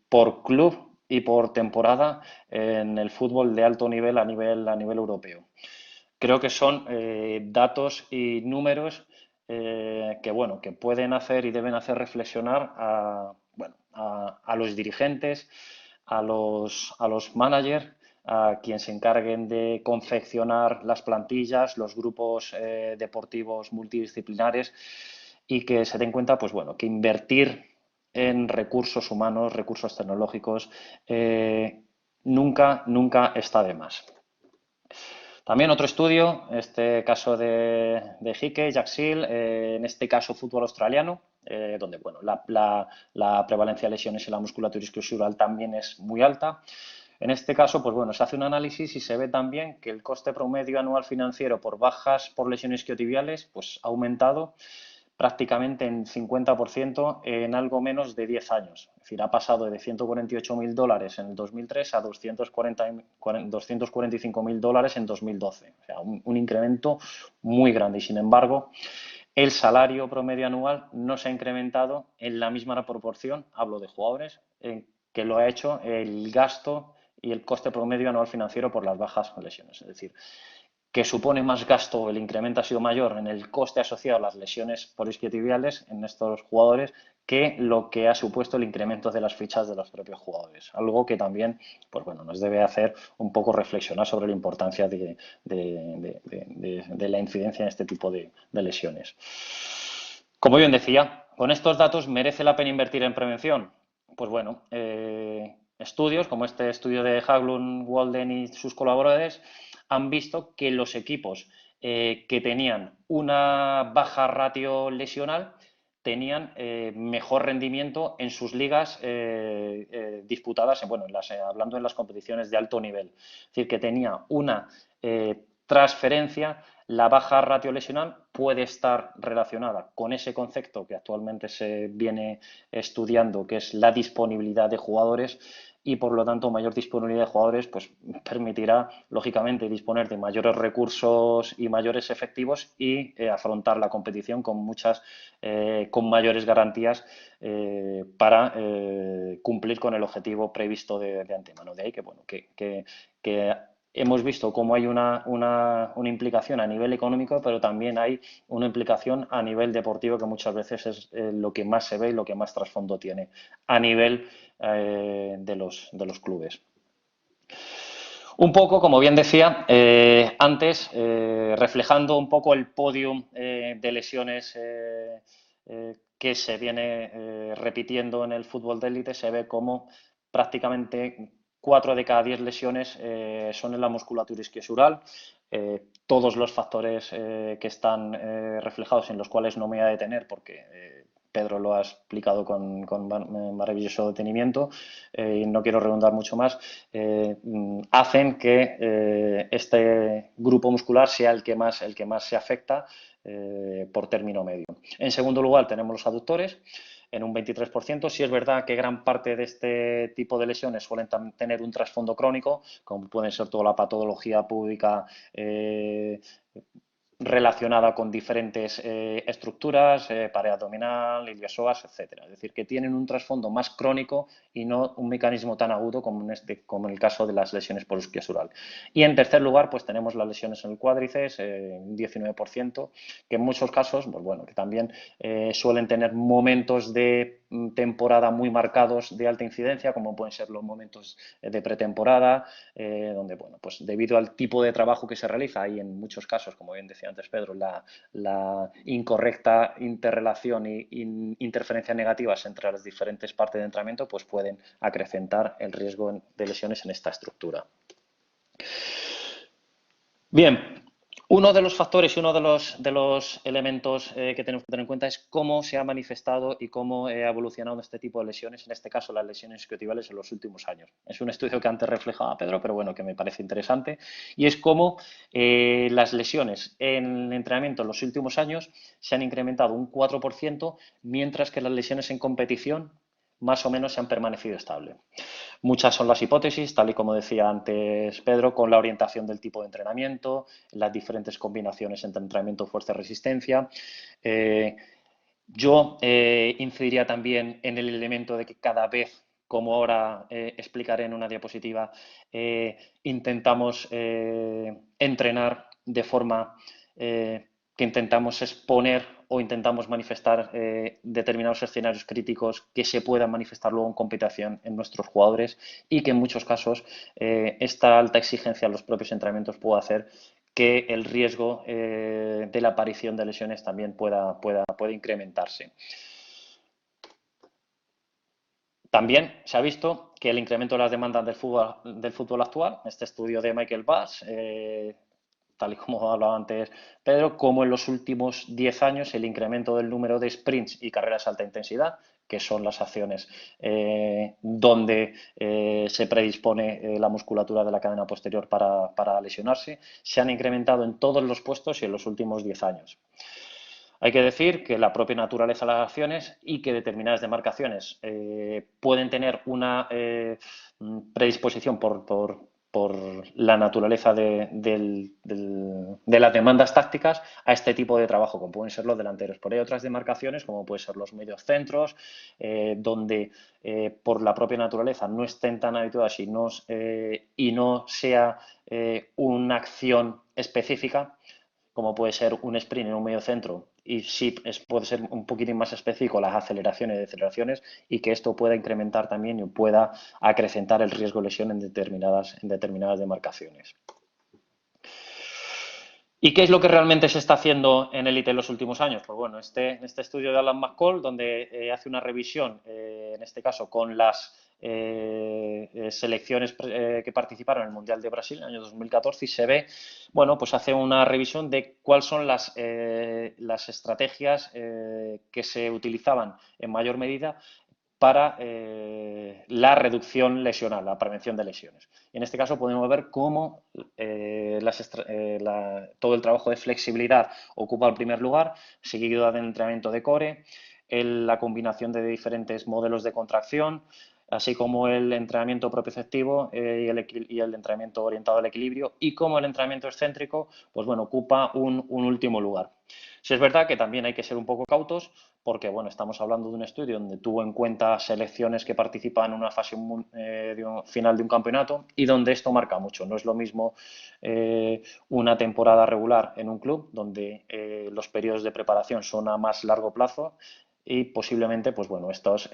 por club y por temporada en el fútbol de alto nivel a nivel europeo. Creo que son datos y números que pueden hacer y deben hacer reflexionar a los dirigentes, a los managers, a quienes se encarguen de confeccionar las plantillas, los grupos deportivos multidisciplinares y que se den cuenta, pues bueno, que invertir en recursos humanos, recursos tecnológicos, nunca está de más. También otro estudio, este caso de Hickey, Jack Seal, en este caso fútbol australiano, donde bueno, la prevalencia de lesiones en la musculatura isquiosural también es muy alta. En este caso, pues bueno, se hace un análisis y se ve también que el coste promedio anual financiero por bajas por lesiones isquiotibiales pues, ha aumentado prácticamente en 50% en algo menos de 10 años. Es decir, ha pasado de $148.000 en el 2003 a $245.000 en 2012. O sea, un incremento muy grande. Y sin embargo, el salario promedio anual no se ha incrementado en la misma proporción, hablo de jugadores, que lo ha hecho el gasto y el coste promedio anual financiero por las bajas lesiones. Es decir, que supone más gasto, el incremento ha sido mayor en el coste asociado a las lesiones por isquiotibiales en estos jugadores que lo que ha supuesto el incremento de las fichas de los propios jugadores. Algo que también pues bueno, nos debe hacer un poco reflexionar sobre la importancia de la incidencia en este tipo de lesiones. Como bien decía, con estos datos, ¿merece la pena invertir en prevención? Pues bueno, estudios como este estudio de Haglund, Walden y sus colaboradores han visto que los equipos que tenían una baja ratio lesional tenían mejor rendimiento en sus ligas disputadas, bueno, hablando en las competiciones de alto nivel. Es decir, que tenía una transferencia. La baja ratio lesional puede estar relacionada con ese concepto que actualmente se viene estudiando, que es la disponibilidad de jugadores, y por lo tanto mayor disponibilidad de jugadores pues permitirá lógicamente disponer de mayores recursos y mayores efectivos y afrontar la competición con con mayores garantías para cumplir con el objetivo previsto de antemano. De ahí que bueno que hemos visto cómo hay una implicación a nivel económico, pero también hay una implicación a nivel deportivo que muchas veces es lo que más se ve y lo que más trasfondo tiene a nivel de los clubes. Un poco, como bien decía antes, reflejando un poco el podium de lesiones que se viene repitiendo en el fútbol de élite, se ve como prácticamente 4 de cada 10 lesiones son en la musculatura isquiosural. Todos los factores que están reflejados, en los cuales no me voy a detener porque Pedro lo ha explicado con maravilloso detenimiento y no quiero redundar mucho más, hacen que este grupo muscular sea el que más se afecta por término medio. En segundo lugar tenemos los aductores en un 23%. Sí es verdad que gran parte de este tipo de lesiones suelen tener un trasfondo crónico, como pueden ser toda la patología púbica relacionada con diferentes estructuras, pared abdominal, iliosoas, etcétera. Es decir, que tienen un trasfondo más crónico y no un mecanismo tan agudo como en el caso de las lesiones por isquiosural. Y en tercer lugar, pues tenemos las lesiones en el cuádriceps, un 19%, que en muchos casos, pues bueno, que también suelen tener momentos de temporada muy marcados de alta incidencia, como pueden ser los momentos de pretemporada, donde, bueno, pues debido al tipo de trabajo que se realiza y en muchos casos, como bien decía antes Pedro, la incorrecta interrelación y interferencias negativas entre las diferentes partes de entrenamiento, pues pueden acrecentar el riesgo de lesiones en esta estructura. Bien, uno de los factores y uno de los elementos que tenemos que tener en cuenta es cómo se ha manifestado y cómo ha evolucionado este tipo de lesiones, en este caso las lesiones isquiotibiales en los últimos años. Es un estudio que antes reflejaba Pedro, pero bueno, que me parece interesante, y es cómo las lesiones en el entrenamiento en los últimos años se han incrementado un 4%, mientras que las lesiones en competición más o menos se han permanecido estables. Muchas son las hipótesis, tal y como decía antes Pedro, con la orientación del tipo de entrenamiento, las diferentes combinaciones entre entrenamiento, fuerza y resistencia. Yo incidiría también en el elemento de que cada vez, como ahora explicaré en una diapositiva, intentamos entrenar de forma que intentamos exponer o intentamos manifestar determinados escenarios críticos que se puedan manifestar luego en competición en nuestros jugadores, y que en muchos casos esta alta exigencia en los propios entrenamientos puede hacer que el riesgo de la aparición de lesiones también pueda incrementarse. También se ha visto que el incremento de las demandas del fútbol actual, este estudio de Michael Bass, tal y como hablaba antes Pedro, como en los últimos 10 años el incremento del número de sprints y carreras de alta intensidad, que son las acciones donde se predispone la musculatura de la cadena posterior para lesionarse, se han incrementado en todos los puestos y en los últimos 10 años. Hay que decir que la propia naturaleza de las acciones y que determinadas demarcaciones pueden tener una predisposición por la naturaleza de las demandas tácticas a este tipo de trabajo, como pueden ser los delanteros. Pero hay otras demarcaciones, como pueden ser los medios centros, donde por la propia naturaleza no estén tan habituadas y no sea una acción específica, como puede ser un sprint en un medio centro, y sí puede ser un poquitín más específico las aceleraciones y deceleraciones, y que esto pueda incrementar también y pueda acrecentar el riesgo de lesión en determinadas demarcaciones. ¿Y qué es lo que realmente se está haciendo en élite en los últimos años? Pues bueno, este estudio de Alan McCall, donde hace una revisión, en este caso con las selecciones que participaron en el Mundial de Brasil en el año 2014, y se ve, bueno, pues hace una revisión de cuáles son las estrategias que se utilizaban en mayor medida para la reducción lesional, la prevención de lesiones. Y en este caso podemos ver cómo todo el trabajo de flexibilidad ocupa el primer lugar, seguido del entrenamiento de core, la combinación de diferentes modelos de contracción, así como el entrenamiento propioceptivo y el entrenamiento orientado al equilibrio, y cómo el entrenamiento excéntrico, pues bueno, ocupa un último lugar. Si es verdad que también hay que ser un poco cautos, porque bueno, estamos hablando de un estudio donde tuvo en cuenta selecciones que participan en una fase final de un campeonato, y donde esto marca mucho. No es lo mismo una temporada regular en un club, donde los periodos de preparación son a más largo plazo, y posiblemente, pues bueno, estos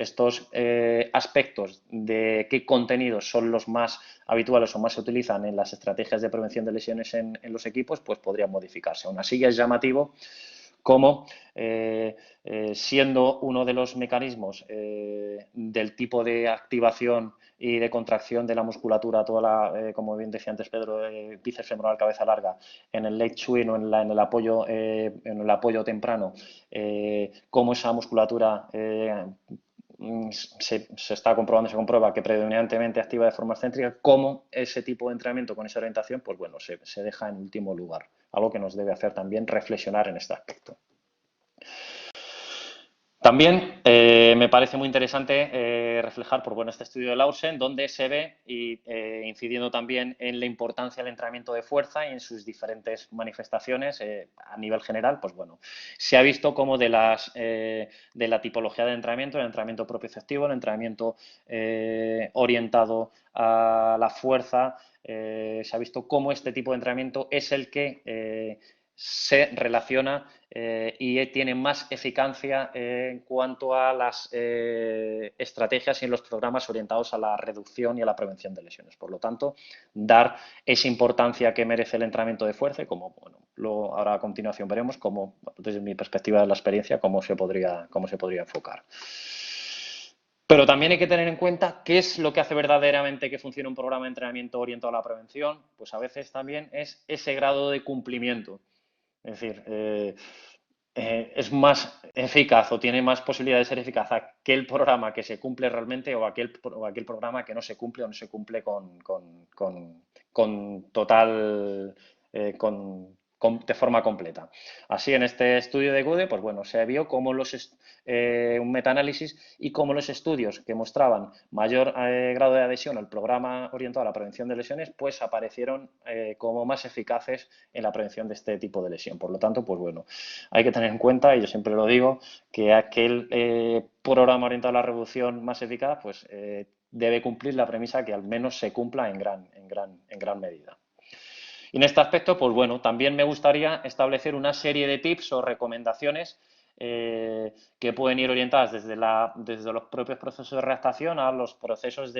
aspectos de qué contenidos son los más habituales o más se utilizan en las estrategias de prevención de lesiones en los equipos, pues podrían modificarse. Aún así, es llamativo como siendo uno de los mecanismos del tipo de activación y de contracción de la musculatura, como bien decía antes Pedro, bíceps femoral, cabeza larga, en el leg swing o en el apoyo temprano, cómo esa musculatura se está comprobando, se comprueba que predominantemente activa de forma excéntrica, cómo ese tipo de entrenamiento con esa orientación, pues bueno, se deja en último lugar. Algo que nos debe hacer también reflexionar en este aspecto. También me parece muy interesante reflejar por este estudio de Lausen, donde se ve, incidiendo también en la importancia del entrenamiento de fuerza y en sus diferentes manifestaciones a nivel general, pues bueno, se ha visto como de la tipología de entrenamiento, el entrenamiento propioceptivo, el entrenamiento orientado a la fuerza, se ha visto cómo este tipo de entrenamiento es el que se relaciona y tiene más eficacia en cuanto a las estrategias y en los programas orientados a la reducción y a la prevención de lesiones. Por lo tanto, dar esa importancia que merece el entrenamiento de fuerza, y como bueno, ahora a continuación veremos cómo, desde mi perspectiva de la experiencia, cómo se podría enfocar. Pero también hay que tener en cuenta qué es lo que hace verdaderamente que funcione un programa de entrenamiento orientado a la prevención. Pues a veces también es ese grado de cumplimiento. Es decir, es más eficaz o tiene más posibilidad de ser eficaz aquel programa que se cumple realmente o aquel programa que no se cumple o no se cumple de forma completa. Así, en este estudio de Gude, pues bueno, se vio cómo un metaanálisis y cómo los estudios que mostraban mayor grado de adhesión al programa orientado a la prevención de lesiones, pues aparecieron como más eficaces en la prevención de este tipo de lesión. Por lo tanto, pues bueno, hay que tener en cuenta, y yo siempre lo digo, que aquel programa orientado a la reducción más eficaz, pues debe cumplir la premisa que al menos se cumpla en gran medida. Y en este aspecto, pues bueno, también me gustaría establecer una serie de tips o recomendaciones que pueden ir orientadas desde los propios procesos de readaptación a los procesos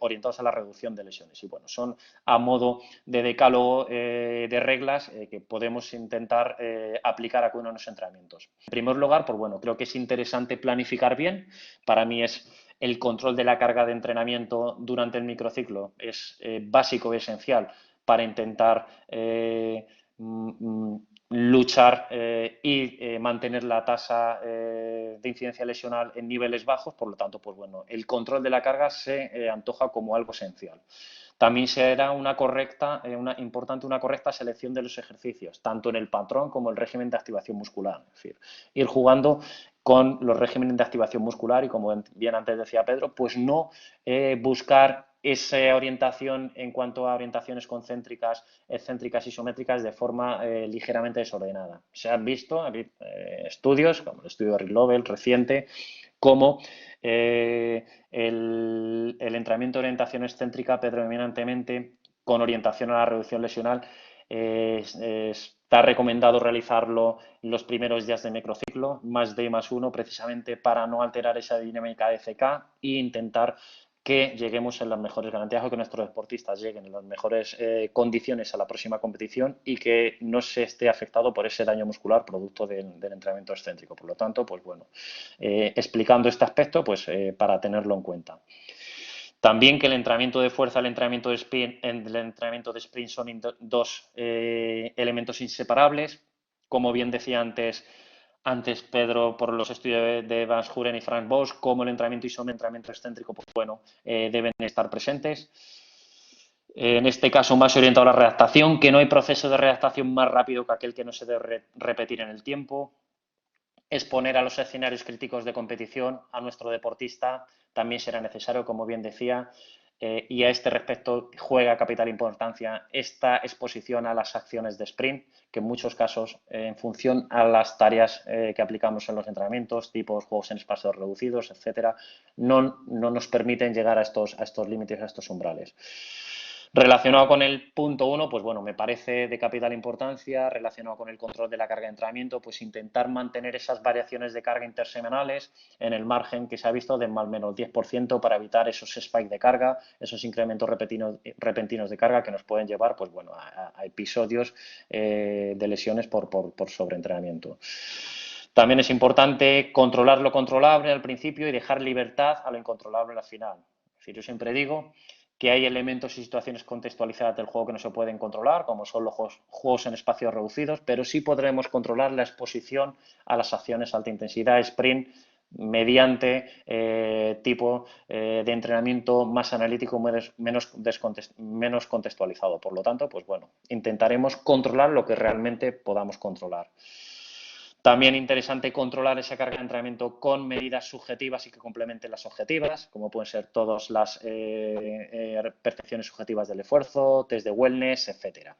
orientados a la reducción de lesiones. Y bueno, son a modo de decálogo de reglas que podemos intentar aplicar a cada uno de los entrenamientos. En primer lugar, pues bueno, creo que es interesante planificar bien. Para mí el control de la carga de entrenamiento durante el microciclo es básico y esencial para intentar luchar y mantener la tasa de incidencia lesional en niveles bajos. Por lo tanto, pues bueno, el control de la carga se antoja como algo esencial. También será una correcta selección de los ejercicios, tanto en el patrón como el régimen de activación muscular. Es decir, ir jugando con los regímenes de activación muscular y, como bien antes decía Pedro, pues no buscar esa orientación en cuanto a orientaciones concéntricas, excéntricas, isométricas de forma ligeramente desordenada. Se han visto estudios, como el estudio de Rick Lovell reciente, como el entrenamiento de orientación excéntrica predominantemente con orientación a la reducción lesional está recomendado realizarlo en los primeros días de microciclo, más D+1, precisamente para no alterar esa dinámica de FK e intentar que lleguemos en las mejores garantías o que nuestros deportistas lleguen en las mejores condiciones a la próxima competición y que no se esté afectado por ese daño muscular producto del entrenamiento excéntrico. Por lo tanto, pues bueno, explicando este aspecto, pues para tenerlo en cuenta. También que el entrenamiento de fuerza, el entrenamiento de sprint son dos elementos inseparables. Como bien decía antes Pedro, por los estudios de Van Schuren y Frank Bosch, como el entrenamiento isométrico y el entrenamiento excéntrico, pues bueno, deben estar presentes. En este caso, más orientado a la readaptación, que no hay proceso de readaptación más rápido que aquel que no se debe repetir en el tiempo. Exponer a los escenarios críticos de competición a nuestro deportista también será necesario, como bien decía, y a este respecto juega capital importancia esta exposición a las acciones de sprint, que en muchos casos, en función a las tareas que aplicamos en los entrenamientos, tipos juegos en espacios reducidos, etcétera, no nos permiten llegar a estos límites, a estos umbrales. Relacionado con el punto 1, pues bueno, me parece de capital importancia, relacionado con el control de la carga de entrenamiento, pues intentar mantener esas variaciones de carga intersemanales en el margen que se ha visto de más o menos 10% para evitar esos spikes de carga, esos incrementos repentinos de carga que nos pueden llevar, pues bueno, a episodios de lesiones por sobreentrenamiento. También es importante controlar lo controlable al principio y dejar libertad a lo incontrolable al final. Es decir, yo siempre digo que hay elementos y situaciones contextualizadas del juego que no se pueden controlar, como son los juegos en espacios reducidos, pero sí podremos controlar la exposición a las acciones alta intensidad, sprint, mediante tipo de entrenamiento más analítico, menos contextualizado. Por lo tanto, pues bueno, intentaremos controlar lo que realmente podamos controlar. También interesante controlar esa carga de entrenamiento con medidas subjetivas y que complementen las objetivas, como pueden ser todas las percepciones subjetivas del esfuerzo, test de wellness, etcétera.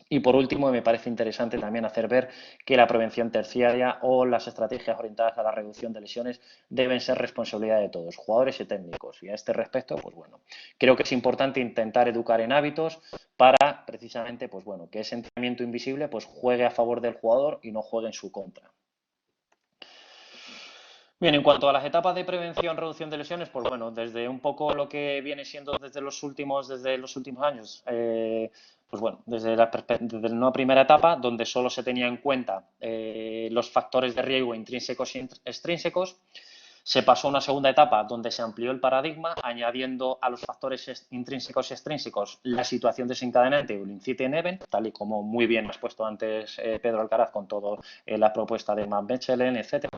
Y por último, me parece interesante también hacer ver que la prevención terciaria o las estrategias orientadas a la reducción de lesiones deben ser responsabilidad de todos, jugadores y técnicos. Y a este respecto, pues bueno, creo que es importante intentar educar en hábitos para precisamente, pues bueno, que ese entrenamiento invisible pues juegue a favor del jugador y no juegue en su contra. Bien, en cuanto a las etapas de prevención, reducción de lesiones, pues bueno, desde un poco lo que viene siendo desde los últimos años, pues bueno, desde una primera etapa donde solo se tenía en cuenta los factores de riesgo intrínsecos y extrínsecos, se pasó a una segunda etapa donde se amplió el paradigma, añadiendo a los factores intrínsecos y extrínsecos la situación desencadenante o el inciting event, tal y como muy bien ha expuesto antes Pedro Alcaraz con toda la propuesta de Matt Mechelen, etcétera.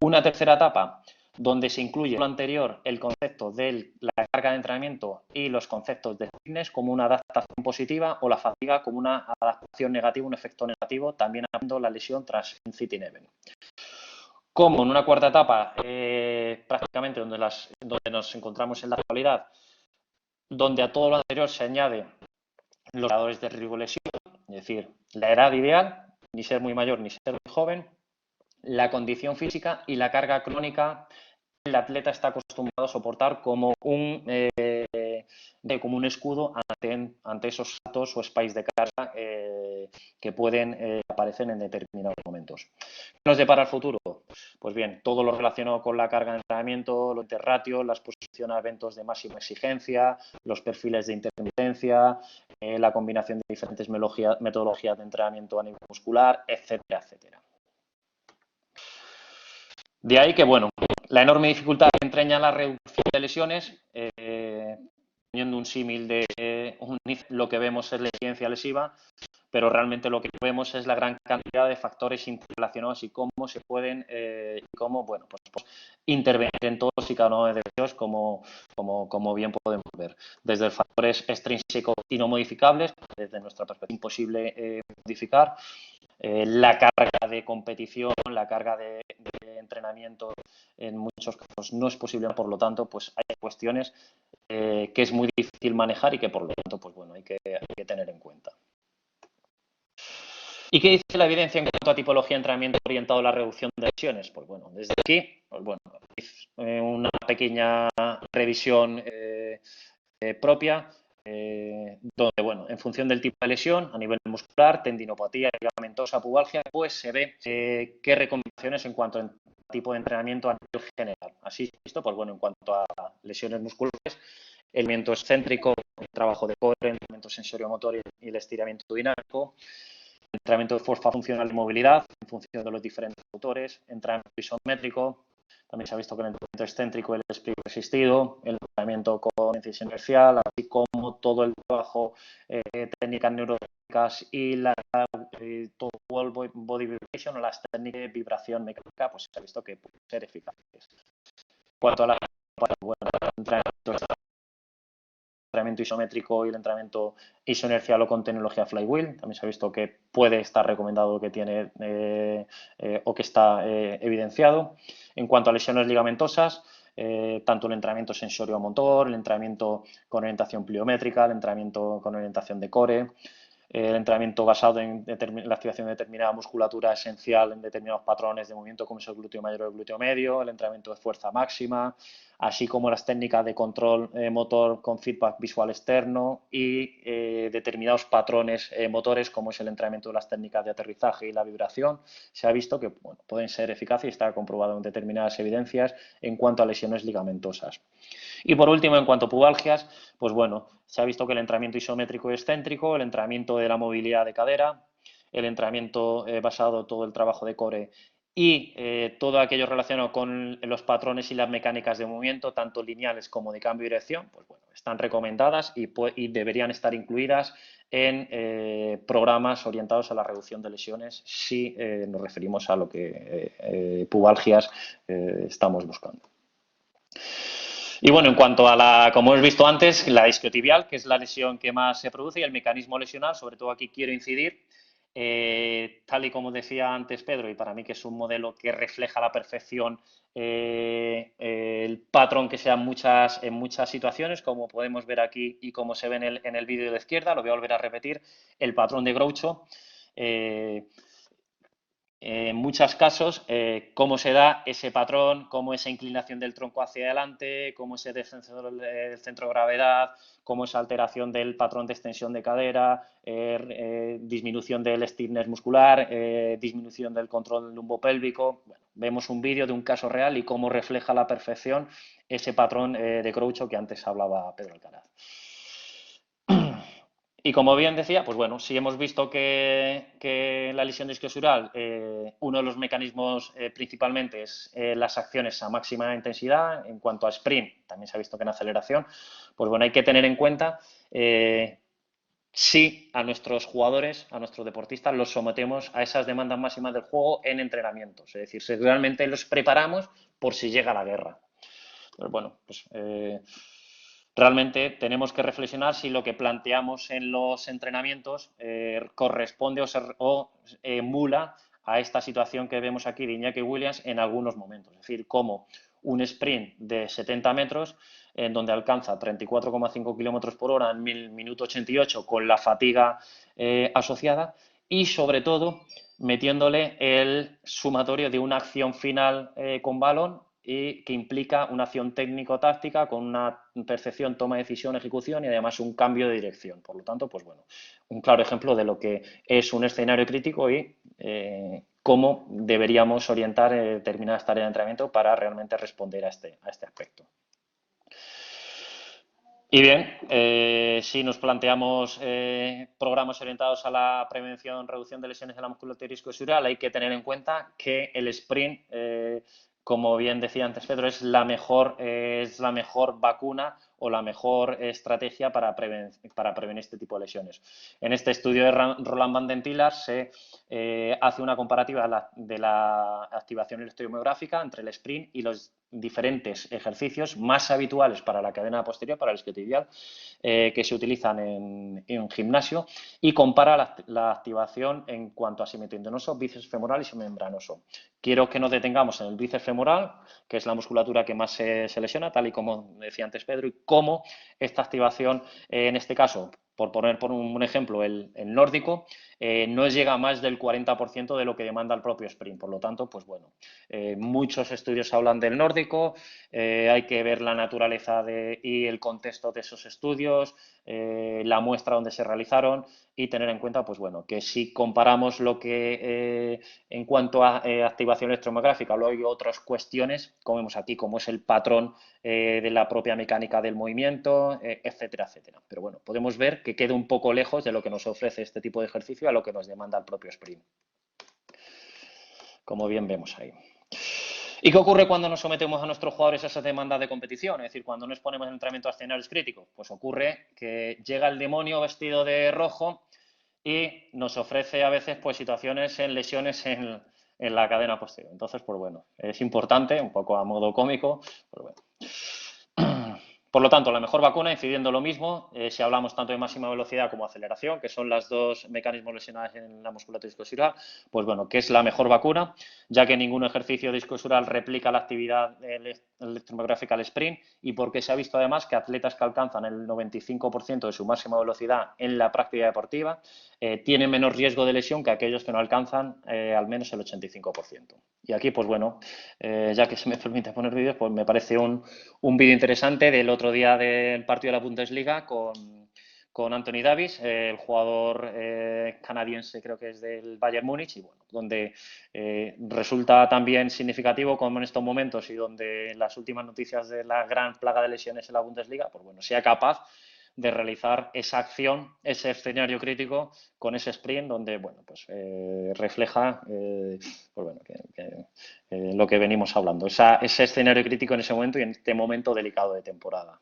Una tercera etapa donde se incluye lo anterior, el concepto de la carga de entrenamiento y los conceptos de fitness como una adaptación positiva o la fatiga como una adaptación negativa, un efecto negativo, también habiendo la lesión tras inciting event. Como en una cuarta etapa, prácticamente donde nos encontramos en la actualidad, donde a todo lo anterior se añade los indicadores de riesgo de lesión, es decir, la edad ideal, ni ser muy mayor ni ser muy joven, la condición física y la carga crónica que el atleta está acostumbrado a soportar como un escudo ante esos saltos o spikes de carga que pueden aparecer en determinados momentos. ¿Qué nos depara el futuro? Pues bien, todo lo relacionado con la carga de entrenamiento, los interratios, la exposición a eventos de máxima exigencia, los perfiles de intermitencia, la combinación de diferentes metodologías de entrenamiento a nivel muscular, etcétera, etcétera. De ahí que, bueno, la enorme dificultad que entraña la reducción de lesiones, poniendo un símil de lo que vemos es la incidencia lesiva, pero realmente lo que vemos es la gran cantidad de factores interrelacionados y cómo se pueden, bueno, pues intervenir en todos y cada uno de ellos, como bien podemos ver. Desde factores extrínsecos y no modificables, desde nuestra perspectiva imposible modificar, la carga de competición, la carga de entrenamiento, en muchos casos no es posible, por lo tanto, pues hay cuestiones que es muy difícil manejar y que, por lo tanto, pues bueno, hay que tener en cuenta. ¿Y qué dice la evidencia en cuanto a tipología de entrenamiento orientado a la reducción de lesiones? Pues bueno, desde aquí, pues bueno, una pequeña revisión propia, donde, bueno, en función del tipo de lesión, a nivel muscular, tendinopatía, ligamentosa, pubalgia, pues se ve qué recomendaciones en cuanto a tipo de entrenamiento a nivel general. Así visto, pues bueno, en cuanto a lesiones musculares, el movimiento excéntrico, el trabajo de core, el entrenamiento sensorio-motor y el estiramiento dinámico, entrenamiento de fuerza funcional y movilidad en función de los diferentes autores, entrenamiento isométrico, también se ha visto que el entrenamiento excéntrico, el sprint resistido, el entrenamiento con incisión inercial, así como todo el trabajo técnicas neurotécnicas y todo el body vibration o las técnicas de vibración mecánica, pues se ha visto que pueden ser eficaces. En cuanto a entrenamiento isométrico y el entrenamiento isoinercial o con tecnología flywheel, también se ha visto que puede estar recomendado, que tiene o que está evidenciado. En cuanto a lesiones ligamentosas, tanto el entrenamiento sensorio-motor, el entrenamiento con orientación pliométrica, el entrenamiento con orientación de core, el entrenamiento basado en la activación de determinada musculatura esencial en determinados patrones de movimiento, como es el glúteo mayor o el glúteo medio, el entrenamiento de fuerza máxima, así como las técnicas de control motor con feedback visual externo y determinados patrones motores, como es el entrenamiento de las técnicas de aterrizaje y la vibración. Se ha visto que, bueno, pueden ser eficaces y está comprobado en determinadas evidencias en cuanto a lesiones ligamentosas. Y por último, en cuanto a pubalgias, pues bueno, se ha visto que el entrenamiento isométrico y excéntrico, el entrenamiento de la movilidad de cadera, el entrenamiento basado todo el trabajo de core y todo aquello relacionado con los patrones y las mecánicas de movimiento, tanto lineales como de cambio de dirección, pues bueno, están recomendadas y deberían estar incluidas en programas orientados a la reducción de lesiones si nos referimos a lo que pubalgias estamos buscando. Y bueno, en cuanto a como hemos visto antes, la isquiotibial, que es la lesión que más se produce, y el mecanismo lesional, sobre todo aquí quiero incidir, tal y como decía antes Pedro, y para mí que es un modelo que refleja a la perfección el patrón que sea en muchas situaciones, como podemos ver aquí y como se ve en el vídeo de la izquierda, lo voy a volver a repetir, el patrón de Groucho. En muchos casos, cómo se da ese patrón, cómo esa inclinación del tronco hacia adelante, cómo ese descenso del centro de gravedad, cómo esa alteración del patrón de extensión de cadera, disminución del stiffness muscular, disminución del control lumbopélvico. Bueno, vemos un vídeo de un caso real y cómo refleja a la perfección ese patrón de Groucho que antes hablaba Pedro Alcaraz. Y como bien decía, pues bueno, si hemos visto que la lesión isquiosural, uno de los mecanismos principalmente es las acciones a máxima intensidad. En cuanto a sprint, también se ha visto que en aceleración, pues bueno, hay que tener en cuenta si a nuestros jugadores, a nuestros deportistas, los sometemos a esas demandas máximas del juego en entrenamientos. Es decir, si realmente los preparamos por si llega la guerra. Pues bueno, pues realmente tenemos que reflexionar si lo que planteamos en los entrenamientos corresponde o emula a esta situación que vemos aquí de Iñaki Williams en algunos momentos. Es decir, como un sprint de 70 metros en donde alcanza 34,5 kilómetros por hora en minuto 88 con la fatiga asociada y sobre todo metiéndole el sumatorio de una acción final con balón y que implica una acción técnico-táctica con una percepción, toma de decisión, ejecución y además un cambio de dirección. Por lo tanto, pues bueno, un claro ejemplo de lo que es un escenario crítico y cómo deberíamos orientar determinadas tareas de entrenamiento para realmente responder a este aspecto. Y bien, si nos planteamos programas orientados a la prevención, reducción de lesiones de la musculatura isquiosural, hay que tener en cuenta que el sprint como bien decía antes Pedro, es la mejor vacuna o la mejor estrategia para prevenir este tipo de lesiones. En este estudio de Roland van den Tiller se hace una comparativa de la activación electromiográfica entre el sprint y los diferentes ejercicios más habituales para la cadena posterior, para el isquiotibial, que se utilizan en gimnasio, y compara la activación en cuanto a simetría tendinoso, bíceps femoral y submembranoso. Quiero que nos detengamos en el bíceps femoral, que es la musculatura que más se lesiona, tal y como decía antes Pedro, y cómo esta activación, en este caso, por poner un ejemplo, el nórdico, no llega a más del 40% de lo que demanda el propio sprint. Por lo tanto, pues bueno, muchos estudios hablan del nórdico, hay que ver la naturaleza y el contexto de esos estudios, la muestra donde se realizaron y tener en cuenta, pues bueno, que si comparamos lo que en cuanto a activación electromográfica, luego hay otras cuestiones, como vemos aquí, como es el patrón de la propia mecánica del movimiento, etcétera, etcétera. Pero bueno, podemos ver que queda un poco lejos de lo que nos ofrece este tipo de ejercicio a lo que nos demanda el propio sprint. Como bien vemos ahí. ¿Y qué ocurre cuando nos sometemos a nuestros jugadores a esas demandas de competición? Es decir, cuando nos ponemos en entrenamiento a escenarios críticos. Pues ocurre que llega el demonio vestido de rojo y nos ofrece a veces pues situaciones en lesiones en la cadena posterior. Entonces, pues bueno, es importante, un poco a modo cómico, pues bueno. Por lo tanto, la mejor vacuna, incidiendo lo mismo, si hablamos tanto de máxima velocidad como aceleración, que son los dos mecanismos lesionales en la musculatura isquiosural, pues bueno, ¿qué es la mejor vacuna? Ya que ningún ejercicio discosural replica la actividad electromiográfica al sprint, y porque se ha visto además que atletas que alcanzan el 95% de su máxima velocidad en la práctica deportiva tienen menos riesgo de lesión que aquellos que no alcanzan al menos el 85%. Y aquí, pues bueno, ya que se me permite poner vídeos, pues me parece un vídeo interesante del otro día del partido de la Bundesliga con Anthony Davis, el jugador canadiense, creo que es del Bayern Múnich, y bueno, donde resulta también significativo como en estos momentos y donde en las últimas noticias de la gran plaga de lesiones en la Bundesliga, pues bueno, sea capaz de realizar esa acción, ese escenario crítico con ese sprint donde, bueno, pues refleja pues bueno, lo que venimos hablando, ese escenario crítico en ese momento y en este momento delicado de temporada.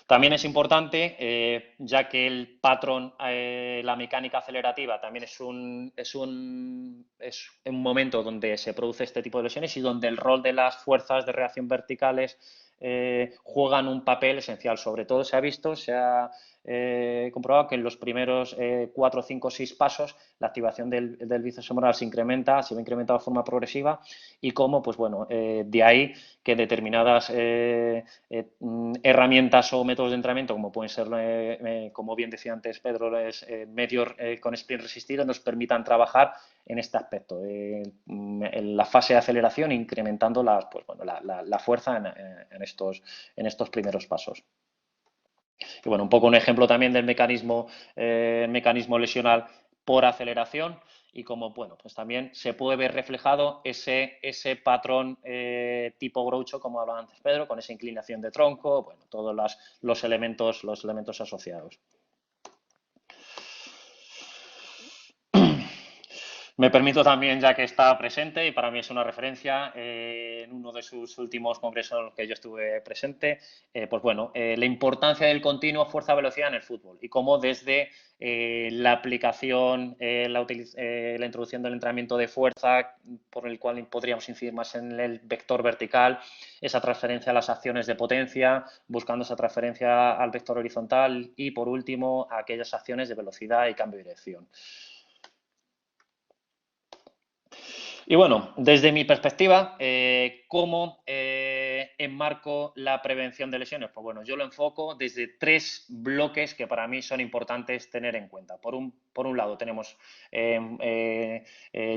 También es importante, ya que el patrón, la mecánica acelerativa también es un momento donde se produce este tipo de lesiones y donde el rol de las fuerzas de reacción verticales juegan un papel esencial. Sobre todo se ha visto, se ha comprobado que en los primeros 4, 5, 6 pasos la activación del bíceps femoral se va incrementando de forma progresiva y cómo, pues bueno, de ahí que determinadas herramientas o métodos de entrenamiento, como pueden ser, como bien decía antes Pedro, medios con sprint resistido, nos permitan trabajar en este aspecto, en la fase de aceleración, incrementando pues bueno, la fuerza en estos primeros pasos. Y bueno, un poco un ejemplo también del mecanismo lesional por aceleración y como, bueno, pues también se puede ver reflejado ese patrón tipo Groucho, como hablaba antes Pedro, con esa inclinación de tronco, bueno, todos los elementos asociados. Me permito también, ya que está presente, y para mí es una referencia, en uno de sus últimos congresos en los que yo estuve presente, pues bueno, la importancia del continuo fuerza-velocidad en el fútbol y cómo desde la aplicación, la introducción del entrenamiento de fuerza, por el cual podríamos incidir más en el vector vertical, esa transferencia a las acciones de potencia, buscando esa transferencia al vector horizontal y, por último, a aquellas acciones de velocidad y cambio de dirección. Y bueno, desde mi perspectiva, ¿cómo enmarco la prevención de lesiones? Pues bueno, yo lo enfoco desde 3 bloques que para mí son importantes tener en cuenta. Por un lado tenemos,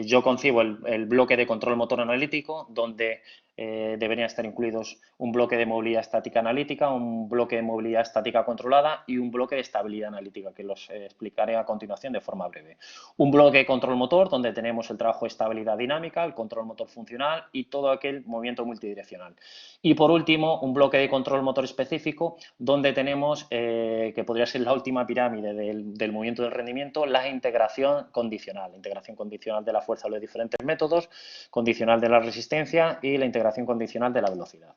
yo concibo el bloque de control motor analítico, donde deberían estar incluidos un bloque de movilidad estática analítica, un bloque de movilidad estática controlada y un bloque de estabilidad analítica, que los explicaré a continuación de forma breve. Un bloque de control motor, donde tenemos el trabajo de estabilidad dinámica, el control motor funcional y todo aquel movimiento multidireccional. Y por último, un bloque de control motor específico, donde tenemos, que podría ser la última pirámide del movimiento del rendimiento, la integración condicional de la fuerza de los diferentes métodos, condicional de la resistencia y la integración condicional de la velocidad.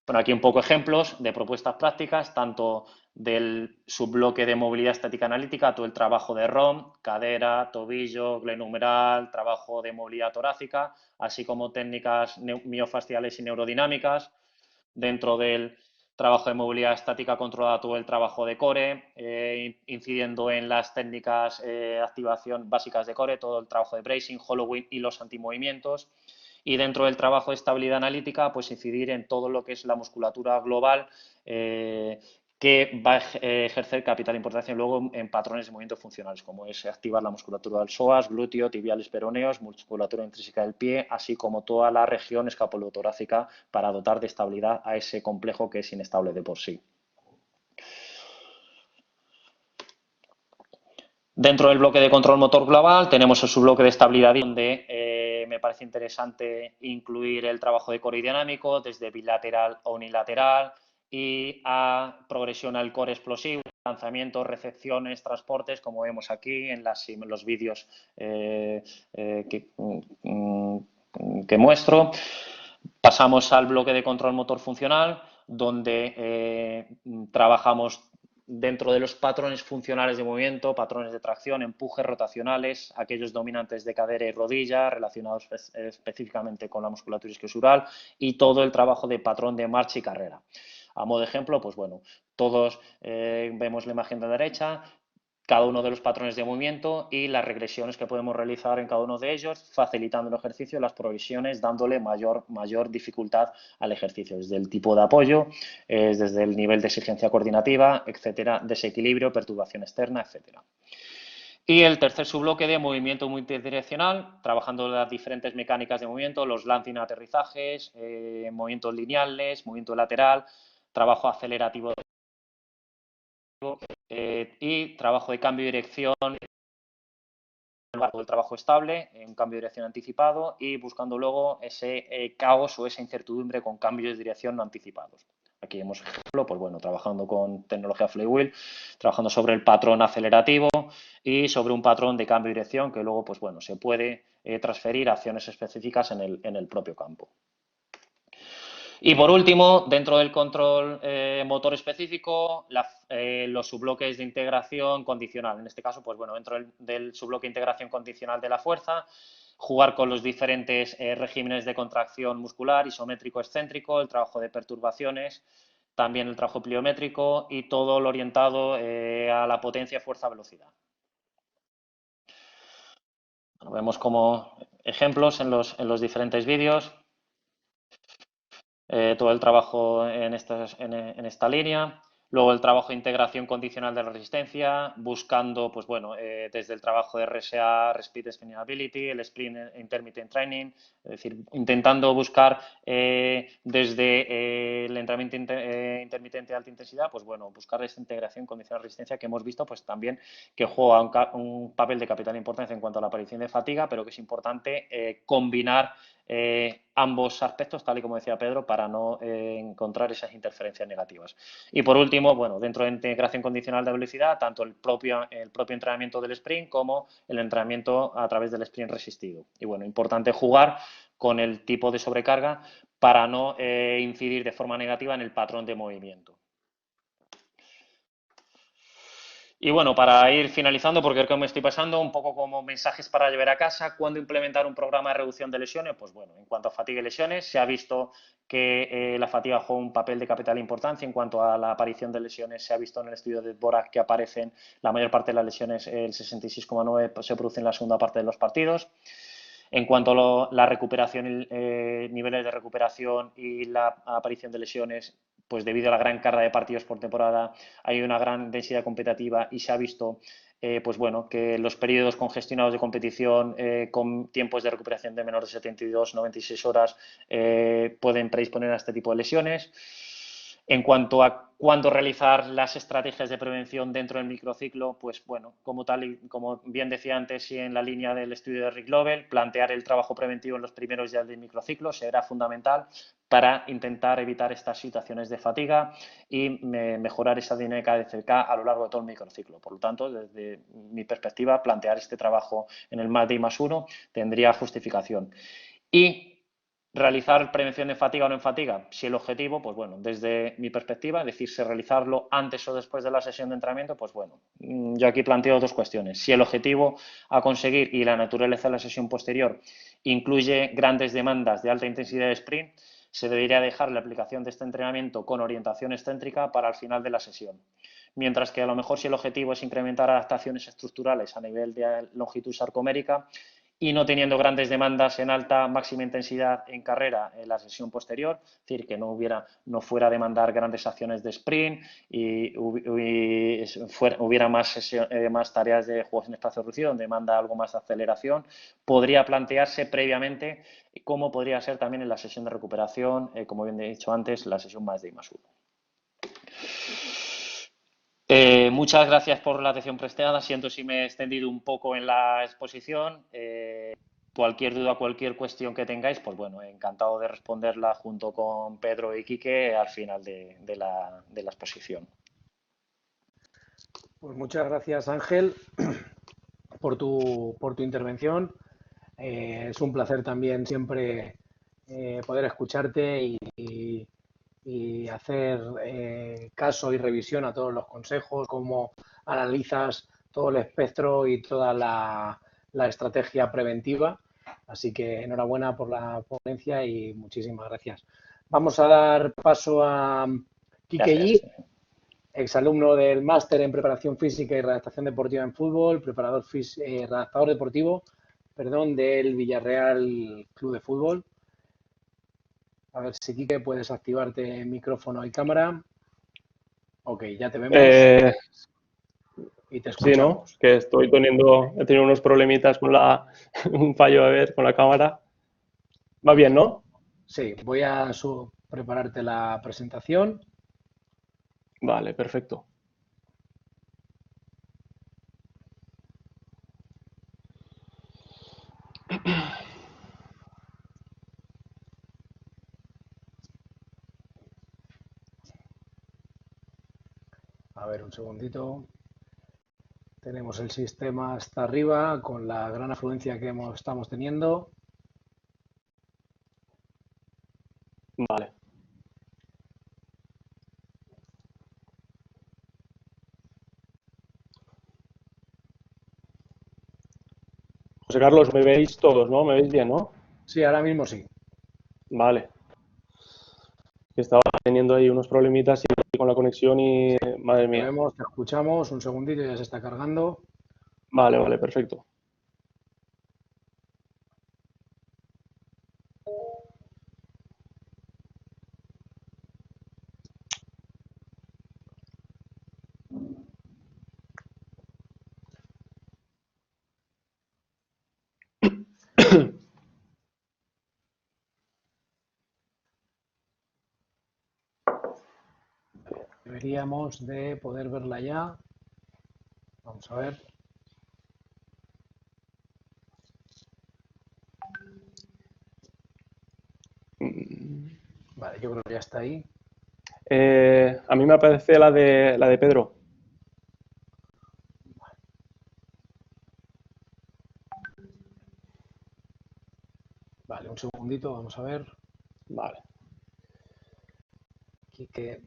Bueno, aquí un poco ejemplos de propuestas prácticas, tanto del subbloque de movilidad estática analítica, todo el trabajo de ROM, cadera, tobillo, glenohumeral, trabajo de movilidad torácica, así como técnicas miofasciales y neurodinámicas. Dentro del trabajo de movilidad estática controlada, todo el trabajo de core, incidiendo en las técnicas de activación básicas de core, todo el trabajo de bracing, hollowing y los antimovimientos. Y dentro del trabajo de estabilidad analítica, pues incidir en todo lo que es la musculatura global, que va a ejercer capital importancia luego en patrones de movimiento funcionales, como es activar la musculatura del psoas, glúteo, tibiales, peroneos, musculatura intrínseca del pie, así como toda la región escapulotorácica para dotar de estabilidad a ese complejo que es inestable de por sí. Dentro del bloque de control motor global tenemos el subbloque de estabilidad, donde me parece interesante incluir el trabajo de core dinámico desde bilateral a unilateral y a progresión al core explosivo, lanzamientos, recepciones, transportes, como vemos aquí en los vídeos que muestro. Pasamos al bloque de control motor funcional, donde trabajamos dentro de los patrones funcionales de movimiento, patrones de tracción, empujes rotacionales, aquellos dominantes de cadera y rodilla, relacionados específicamente con la musculatura isquiosural, y todo el trabajo de patrón de marcha y carrera. A modo de ejemplo, pues bueno, todos vemos la imagen de la derecha, cada uno de los patrones de movimiento y las regresiones que podemos realizar en cada uno de ellos, facilitando el ejercicio, las progresiones, dándole mayor dificultad al ejercicio, desde el tipo de apoyo, desde el nivel de exigencia coordinativa, etcétera, desequilibrio, perturbación externa, etcétera. Y el tercer subbloque de movimiento multidireccional, trabajando las diferentes mecánicas de movimiento, los landing, aterrizajes, movimientos lineales, movimiento lateral, trabajo acelerativo y trabajo de cambio de dirección, el trabajo estable, un cambio de dirección anticipado y buscando luego ese caos o esa incertidumbre con cambios de dirección no anticipados. Aquí vemos ejemplo, pues bueno, trabajando con tecnología flywheel, trabajando sobre el patrón acelerativo y sobre un patrón de cambio de dirección que luego, pues bueno, se puede transferir a acciones específicas en el propio campo. Y por último, dentro del control motor específico, los subbloques de integración condicional. En este caso, pues bueno, dentro del subbloque de integración condicional de la fuerza, jugar con los diferentes regímenes de contracción muscular, isométrico, excéntrico, el trabajo de perturbaciones, también el trabajo pliométrico y todo lo orientado a la potencia, fuerza, velocidad. Bueno, vemos como ejemplos en los diferentes vídeos. Todo el trabajo en esta línea. Luego el trabajo de integración condicional de la resistencia, buscando, pues bueno, desde el trabajo de RSA, Speed Sustainability, el Sprint Intermittent Training, es decir, intentando buscar desde el entrenamiento intermitente de alta intensidad, pues bueno, buscar esta integración condicional de resistencia que hemos visto, pues también que juega un papel de capital importancia en cuanto a la aparición de fatiga, pero que es importante combinar ambos aspectos, tal y como decía Pedro, para no encontrar esas interferencias negativas. Y por último, bueno, dentro de integración condicional de velocidad, tanto el propio entrenamiento del sprint como el entrenamiento a través del sprint resistido. Y bueno, importante jugar con el tipo de sobrecarga para no incidir de forma negativa en el patrón de movimiento. Y bueno, para ir finalizando, porque creo que me estoy pasando, un poco como mensajes para llevar a casa, ¿cuándo implementar un programa de reducción de lesiones? Pues bueno, en cuanto a fatiga y lesiones, se ha visto que la fatiga juega un papel de capital importancia. En cuanto a la aparición de lesiones, se ha visto en el estudio de Dvorak que aparecen la mayor parte de las lesiones, el 66,9%, pues, se produce en la segunda parte de los partidos. En cuanto a la recuperación, niveles de recuperación y la aparición de lesiones, pues debido a la gran carga de partidos por temporada hay una gran densidad competitiva y se ha visto pues bueno, que los periodos congestionados de competición con tiempos de recuperación de menor de 72-96 horas pueden predisponer a este tipo de lesiones. En cuanto a cuándo realizar las estrategias de prevención dentro del microciclo, pues bueno, como tal y como bien decía antes y en la línea del estudio de Rick Lovell, plantear el trabajo preventivo en los primeros días del microciclo será fundamental para intentar evitar estas situaciones de fatiga y mejorar esa dinámica de CK a lo largo de todo el microciclo. Por lo tanto, desde mi perspectiva, plantear este trabajo en el +D+1 tendría justificación. Y realizar prevención de fatiga o no en fatiga, si el objetivo, pues bueno, desde mi perspectiva, es decir, si realizarlo antes o después de la sesión de entrenamiento, pues bueno, yo aquí planteo dos cuestiones. Si el objetivo a conseguir y la naturaleza de la sesión posterior incluye grandes demandas de alta intensidad de sprint, se debería dejar la aplicación de este entrenamiento con orientación excéntrica para el final de la sesión. Mientras que a lo mejor si el objetivo es incrementar adaptaciones estructurales a nivel de longitud sarcomérica, y no teniendo grandes demandas en alta máxima intensidad en carrera en la sesión posterior, es decir, que no fuera a demandar grandes acciones de sprint y hubiera más tareas de juegos en espacio reducido, donde demanda algo más de aceleración, podría plantearse previamente cómo podría ser también en la sesión de recuperación, como bien he dicho antes, la sesión +D+1. Muchas gracias por la atención prestada. Siento si me he extendido un poco en la exposición. Cualquier duda, cualquier cuestión que tengáis, pues bueno, encantado de responderla junto con Pedro y Quique al final de la exposición. Pues muchas gracias, Ángel, por tu intervención. Es un placer también siempre poder escucharte y hacer caso y revisión a todos los consejos, cómo analizas todo el espectro y toda la estrategia preventiva. Así que enhorabuena por la ponencia y muchísimas gracias. Vamos a dar paso a Quique Yi, exalumno del máster en preparación física y redactación deportiva en fútbol, redactador deportivo, del Villarreal Club de Fútbol. A ver si, Quique, puedes activarte micrófono y cámara. Ok, ya te vemos y te escuchamos. Sí, ¿no? Que he tenido unos problemitas con un fallo, con la cámara. Va bien, ¿no? Sí, voy a prepararte la presentación. Vale, perfecto. A ver, un segundito. Tenemos el sistema hasta arriba con la gran afluencia que estamos teniendo. Vale. José Carlos, me veis todos, ¿no? ¿Me veis bien, no? Sí, ahora mismo sí. Vale. Estaba teniendo ahí unos problemitas con la conexión y madre Te mía. vemos, te escuchamos. Un segundito, ya se está cargando. Vale, perfecto. Deberíamos de poder verla ya. Vamos a ver. Vale, yo creo que ya está ahí. A mí me aparece la de Pedro. Vale, un segundito, vamos a ver. Vale. Quique.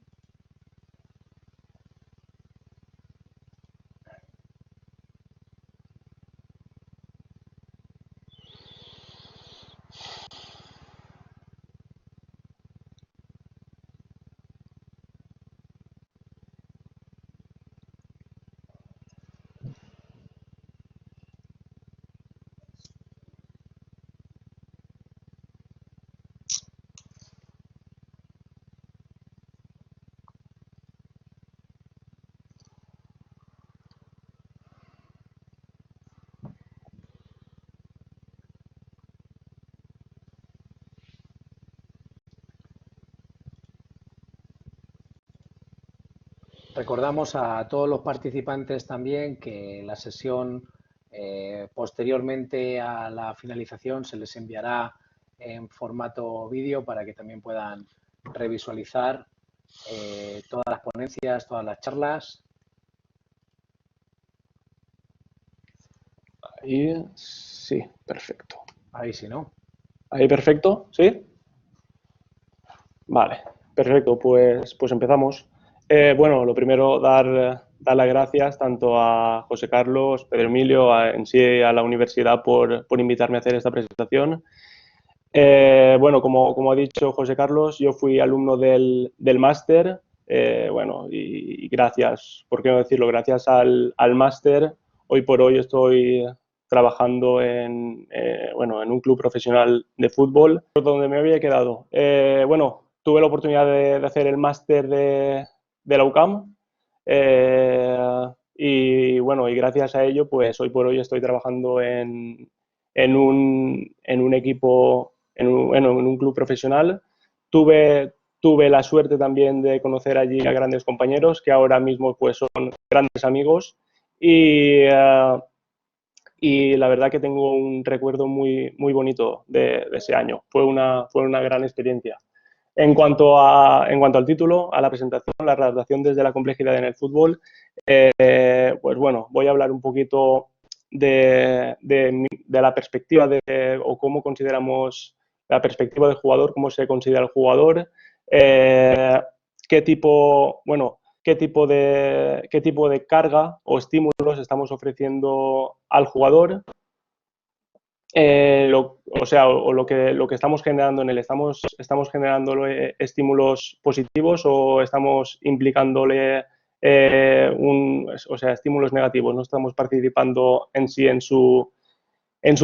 Recordamos a todos los participantes también que la sesión posteriormente a la finalización se les enviará en formato vídeo para que también puedan revisualizar todas las ponencias, todas las charlas. Ahí sí, perfecto. Ahí sí, ¿no? Ahí perfecto, ¿sí? Vale, perfecto, pues empezamos. Bueno, lo primero, dar las gracias tanto a José Carlos, Pedro Emilio, en sí a la universidad por invitarme a hacer esta presentación. Bueno, como ha dicho José Carlos, yo fui alumno del máster, bueno, y gracias, ¿por qué no decirlo? Gracias al máster, hoy por hoy estoy trabajando bueno, en un club profesional de fútbol, donde me había quedado. Bueno, tuve la oportunidad de hacer el máster de la UCAM, y bueno, y gracias a ello, pues hoy por hoy estoy trabajando en un equipo, bueno, en un club profesional. Tuve la suerte también de conocer allí a grandes compañeros que ahora mismo pues son grandes amigos y la verdad que tengo un recuerdo muy bonito de ese año. Fue una gran experiencia. En cuanto al título, a la presentación, la redacción desde la complejidad en el fútbol, pues bueno, voy a hablar un poquito de la perspectiva o cómo consideramos la perspectiva del jugador, cómo se considera el jugador, qué tipo de carga o estímulos estamos ofreciendo al jugador. Lo que estamos generando en él, ¿estamos generándole estímulos positivos o estamos implicándole estímulos negativos? No estamos participando en sí en su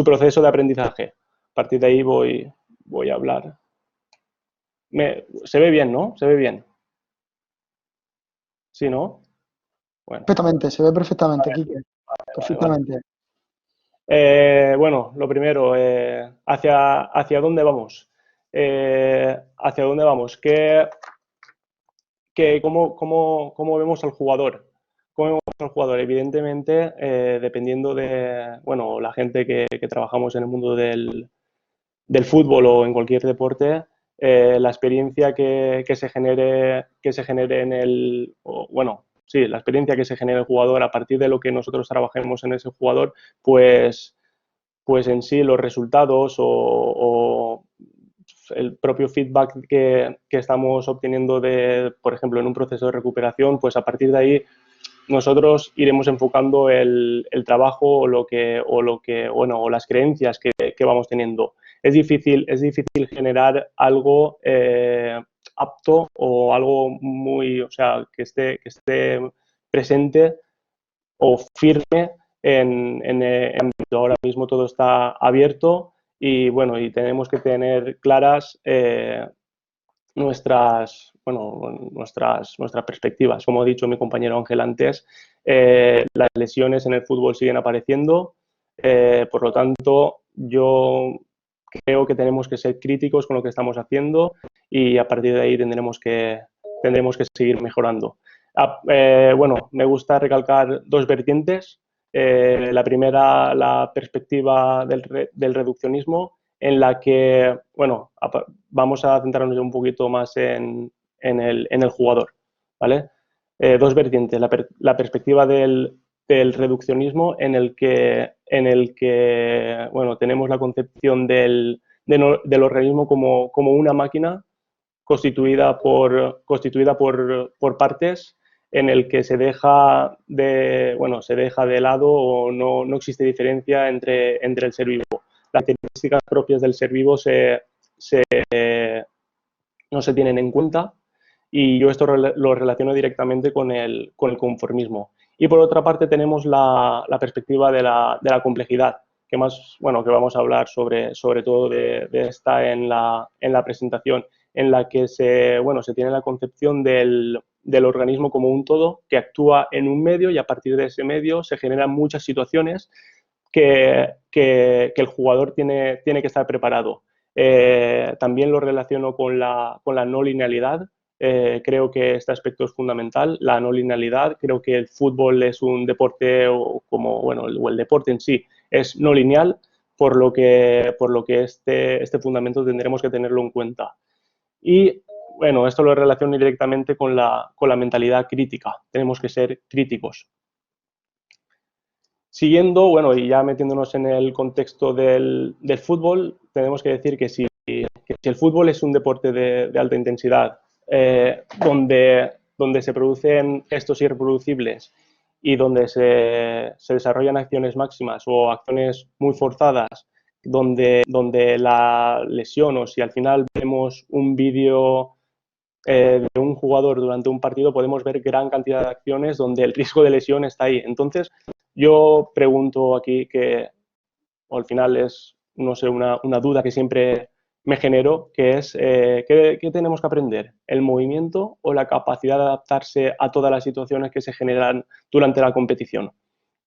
proceso de aprendizaje. A partir de ahí voy a hablar. Se ve bien, ¿no? Se ve bien. ¿Sí, no? Bueno. Perfectamente, se ve perfectamente, Quique. Perfectamente. Bueno, lo primero, ¿hacia dónde vamos? ¿Hacia dónde vamos? ¿Cómo vemos al jugador? ¿Cómo vemos al jugador? Evidentemente, dependiendo de, bueno, la gente que trabajamos en el mundo del fútbol o en cualquier deporte, la experiencia que se genere en la experiencia que se genere el jugador a partir de lo que nosotros trabajemos en ese jugador, pues en sí los resultados o el propio feedback que estamos obteniendo por ejemplo, en un proceso de recuperación, pues a partir de ahí nosotros iremos enfocando el trabajo o las creencias que vamos teniendo. Es difícil generar algo apto o algo que esté presente o firme ahora mismo todo está abierto y bueno, y tenemos que tener claras nuestras perspectivas. Como ha dicho mi compañero Ángel antes, las lesiones en el fútbol siguen apareciendo, por lo tanto, yo creo que tenemos que ser críticos con lo que estamos haciendo y a partir de ahí tendremos que seguir mejorando. Bueno, me gusta recalcar dos vertientes. La primera, la perspectiva del reduccionismo, en la que, bueno, vamos a centrarnos un poquito más en el jugador, ¿vale? Dos vertientes, la perspectiva del reduccionismo en el que bueno, tenemos la concepción del organismo como una máquina constituida por partes en el que se deja de lado o no existe diferencia entre el ser vivo. Las características propias del ser vivo no se tienen en cuenta y yo esto lo relaciono directamente con el conformismo. Y por otra parte tenemos la perspectiva de la complejidad, que vamos a hablar sobre todo de esta en la presentación, en la que se tiene la concepción del organismo como un todo que actúa en un medio y a partir de ese medio se generan muchas situaciones que el jugador tiene que estar preparado. También lo relaciono con la no linealidad, Creo que este aspecto es fundamental, la no linealidad. Creo que el fútbol es un deporte, o el deporte en sí es no lineal, por lo que este fundamento tendremos que tenerlo en cuenta. Y bueno, esto lo relaciono directamente con la mentalidad crítica. Tenemos que ser críticos. Siguiendo, bueno, y ya metiéndonos en el contexto del fútbol, tenemos que decir que si el fútbol es un deporte de alta intensidad, donde se producen gestos irreproducibles y donde se desarrollan acciones máximas o acciones muy forzadas, donde la lesión, o si al final vemos un vídeo de un jugador durante un partido, podemos ver gran cantidad de acciones donde el riesgo de lesión está ahí. Entonces, yo pregunto aquí o al final es, no sé, una duda que siempre me genero, que es, ¿qué tenemos que aprender? ¿El movimiento o la capacidad de adaptarse a todas las situaciones que se generan durante la competición?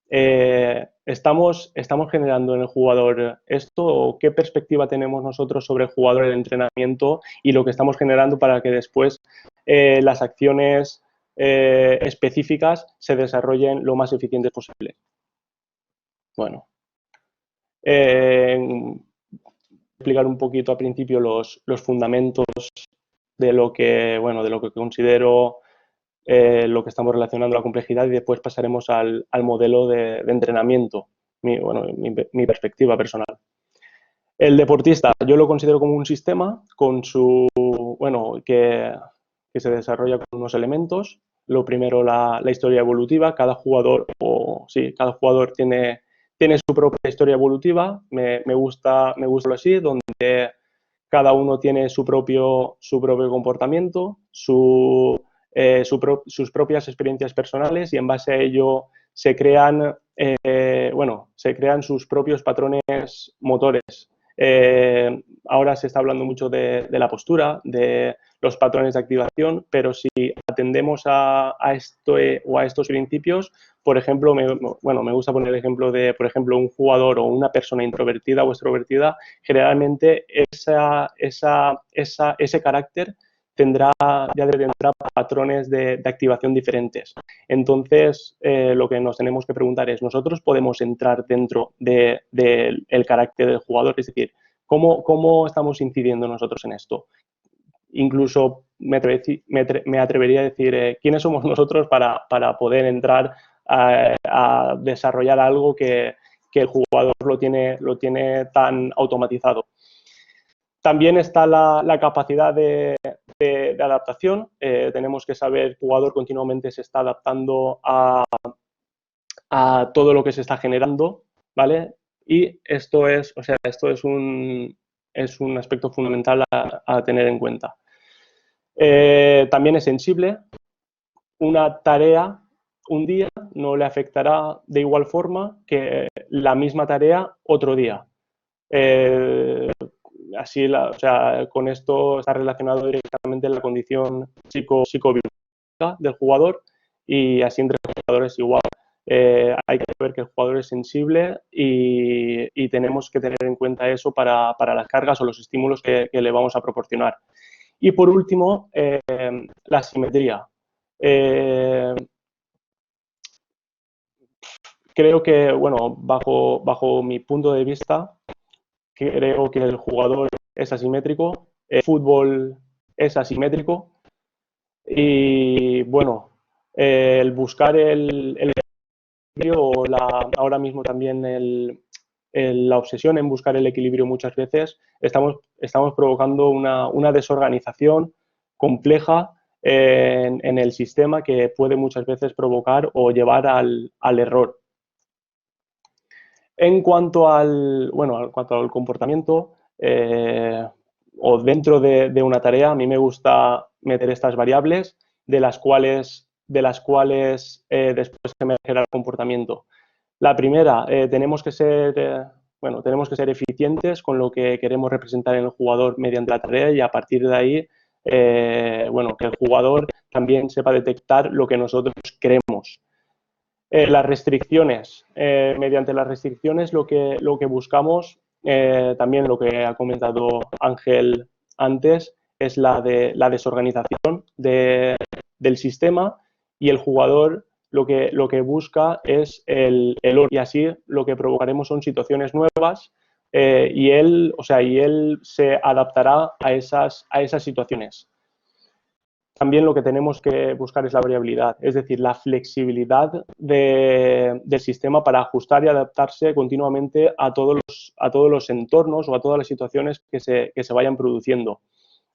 ¿Estamos generando en el jugador esto, o qué perspectiva tenemos nosotros sobre el jugador, el entrenamiento y lo que estamos generando para que después las acciones específicas se desarrollen lo más eficientes posible? Bueno, explicar un poquito al principio los fundamentos de lo que considero lo que estamos relacionando la complejidad, y después pasaremos al modelo de entrenamiento, mi perspectiva personal. El deportista yo lo considero como un sistema que se desarrolla con unos elementos. Lo primero, la historia evolutiva. Cada jugador tiene su propia historia evolutiva. Me gusta así, donde cada uno tiene su propio comportamiento, sus propias experiencias personales, y en base a ello se crean sus propios patrones motores. Ahora se está hablando mucho de la postura, de los patrones de activación, pero si atendemos a estos principios, por ejemplo, me gusta poner el ejemplo de, por ejemplo, un jugador o una persona introvertida o extrovertida. Generalmente ese carácter tendrá patrones de activación diferentes. Entonces, lo que nos tenemos que preguntar es, ¿nosotros podemos entrar dentro del carácter del jugador? Es decir, ¿cómo estamos incidiendo nosotros en esto? Incluso me atrevería a decir, ¿quiénes somos nosotros para poder entrar a desarrollar algo que el jugador lo tiene tan automatizado? También está la capacidad de adaptación. Tenemos que saber, el jugador continuamente se está adaptando a todo lo que se está generando, ¿vale? Y esto es un aspecto fundamental a tener en cuenta. También es sensible. Una tarea un día no le afectará de igual forma que la misma tarea otro día. Con esto está relacionado directamente la condición psicobiológica del jugador, y así entre los jugadores igual. Hay que ver que el jugador es sensible y tenemos que tener en cuenta eso para las cargas o los estímulos que le vamos a proporcionar. Y por último, la simetría. Creo que, bajo mi punto de vista, creo que el jugador es asimétrico, el fútbol es asimétrico, y el buscar el equilibrio, ahora mismo también la obsesión en buscar el equilibrio, muchas veces estamos provocando una desorganización compleja en el sistema, que puede muchas veces provocar o llevar al error. En cuanto al comportamiento, o dentro de una tarea, a mí me gusta meter estas variables de las cuales después se me genera el comportamiento. La primera, tenemos que ser eficientes con lo que queremos representar en el jugador mediante la tarea, y a partir de ahí, que el jugador también sepa detectar lo que nosotros queremos. Las restricciones. Mediante las restricciones lo que buscamos, también lo que ha comentado Ángel antes, es la de la desorganización del sistema, y el jugador lo que busca es el orden, y así lo que provocaremos son situaciones nuevas, y él se adaptará a esas situaciones. También lo que tenemos que buscar es la variabilidad, es decir, la flexibilidad del sistema para ajustar y adaptarse continuamente a todos los entornos o a todas las situaciones que se vayan produciendo.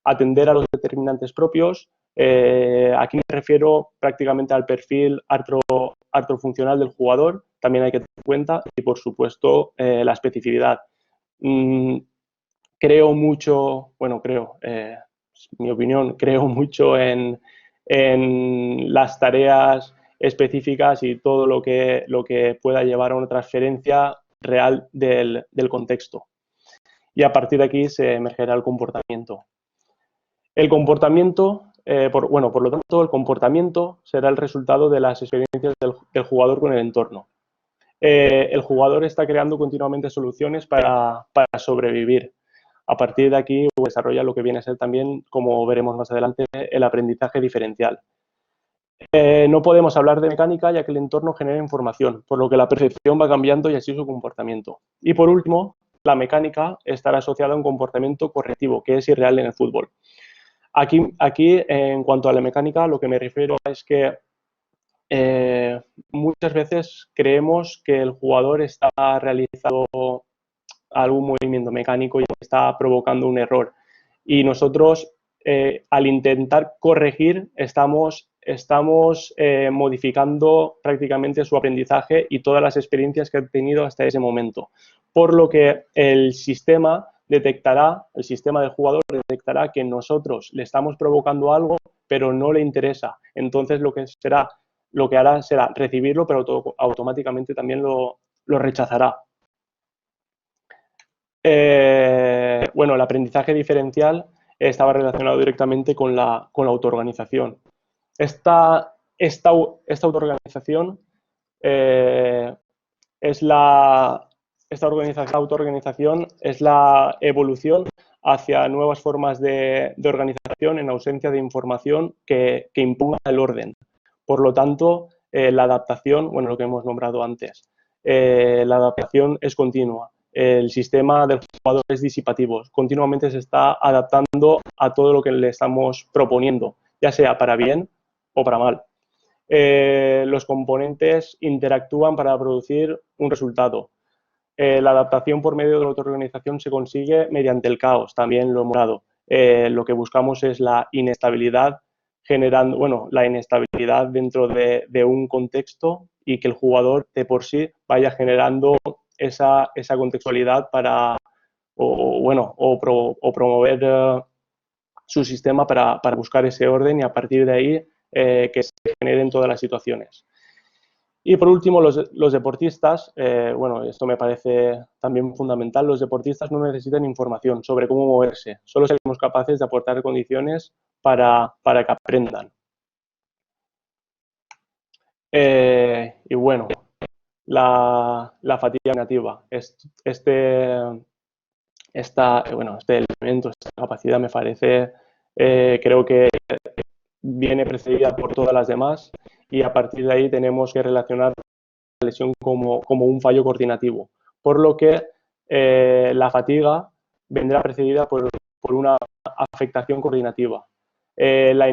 Atender a los determinantes propios. Aquí me refiero prácticamente al perfil artrofuncional del jugador, también hay que tener en cuenta, y por supuesto la especificidad. Creo mucho, mi opinión, creo mucho en las tareas específicas y todo lo que pueda llevar a una transferencia real del contexto. Y a partir de aquí se emergerá el comportamiento. El comportamiento, por lo tanto, el comportamiento será el resultado de las experiencias del jugador con el entorno. El jugador está creando continuamente soluciones para sobrevivir. A partir de aquí desarrolla lo que viene a ser también, como veremos más adelante, el aprendizaje diferencial. No podemos hablar de mecánica ya que el entorno genera información, por lo que la percepción va cambiando y así su comportamiento. Y por último, la mecánica estará asociada a un comportamiento correctivo, que es irreal en el fútbol. Aquí, en cuanto a la mecánica, lo que me refiero es que muchas veces creemos que el jugador está realizando algún movimiento mecánico y está provocando un error. Y nosotros, al intentar corregir, estamos modificando prácticamente su aprendizaje y todas las experiencias que ha tenido hasta ese momento. Por lo que el sistema del jugador detectará que nosotros le estamos provocando algo, pero no le interesa. Entonces lo que hará será recibirlo, pero automáticamente también lo rechazará. El aprendizaje diferencial estaba relacionado directamente con la autoorganización. Esta autoorganización autoorganización es la evolución hacia nuevas formas de organización en ausencia de información que imponga el orden. Por lo tanto, la adaptación, lo que hemos nombrado antes, la adaptación es continua. El sistema del jugador es disipativo, continuamente se está adaptando a todo lo que le estamos proponiendo, ya sea para bien o para mal. Los componentes interactúan para producir un resultado. La adaptación por medio de la autoorganización se consigue mediante el caos, también lo hemos hablado. Lo que buscamos es la inestabilidad, la inestabilidad dentro de un contexto y que el jugador de por sí vaya generando esa contextualidad para promover su sistema para buscar ese orden y a partir de ahí que se generen todas las situaciones. Y por último, los deportistas, esto me parece también fundamental, los deportistas no necesitan información sobre cómo moverse, solo seremos capaces de aportar condiciones para que aprendan. La fatiga negativa. Este elemento, esta capacidad me parece, creo que viene precedida por todas las demás y a partir de ahí tenemos que relacionar la lesión como un fallo coordinativo, por lo que la fatiga vendrá precedida por una afectación coordinativa. La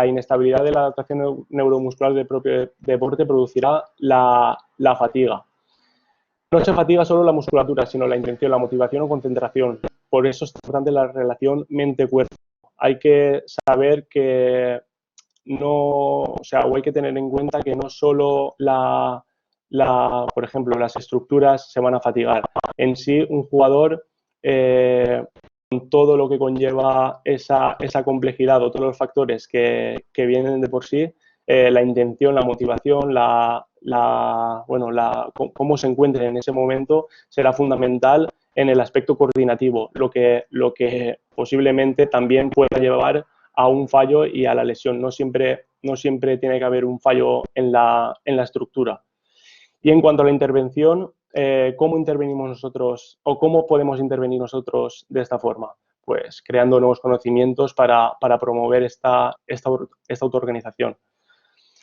inestabilidad de la adaptación neuromuscular del propio deporte producirá la fatiga. No se fatiga solo la musculatura, sino la intención, la motivación o concentración. Por eso es importante la relación mente-cuerpo. Hay que saber que hay que tener en cuenta que no solo por ejemplo, las estructuras se van a fatigar. En sí, un jugador, con todo lo que conlleva esa complejidad o todos los factores que vienen de por sí, la intención, la motivación, cómo se encuentre en ese momento será fundamental en el aspecto coordinativo, lo que posiblemente también pueda llevar a un fallo y a la lesión. No siempre tiene que haber un fallo en la estructura. Y en cuanto a la intervención, ¿cómo intervenimos nosotros o cómo podemos intervenir nosotros de esta forma? pues creando nuevos conocimientos para promover esta autoorganización.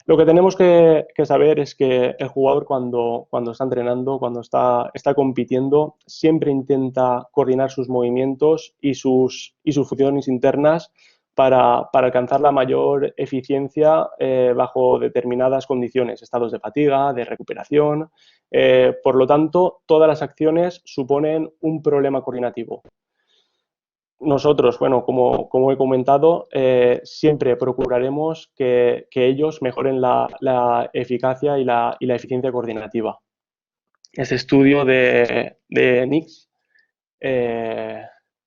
Lo que tenemos que saber es que el jugador cuando está entrenando, cuando está compitiendo, siempre intenta coordinar sus movimientos y sus funciones internas para alcanzar la mayor eficiencia bajo determinadas condiciones, estados de fatiga, de recuperación. Por lo tanto, todas las acciones suponen un problema coordinativo. Nosotros, bueno, como he comentado, siempre procuraremos que ellos mejoren la eficacia y la eficiencia coordinativa. Este estudio de Nix,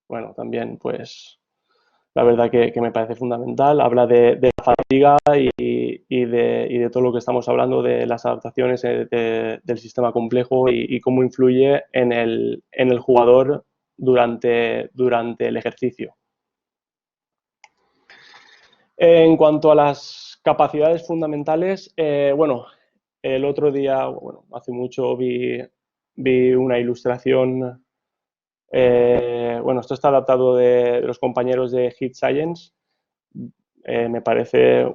bueno, también, pues, la verdad que me parece fundamental. Habla de la fatiga y de todo lo que estamos hablando, de las adaptaciones del sistema complejo y cómo influye en el jugador durante el ejercicio. En cuanto a las capacidades fundamentales, bueno, el otro día, bueno, hace mucho vi una ilustración, bueno, esto está adaptado de los compañeros de Hit Science, me parece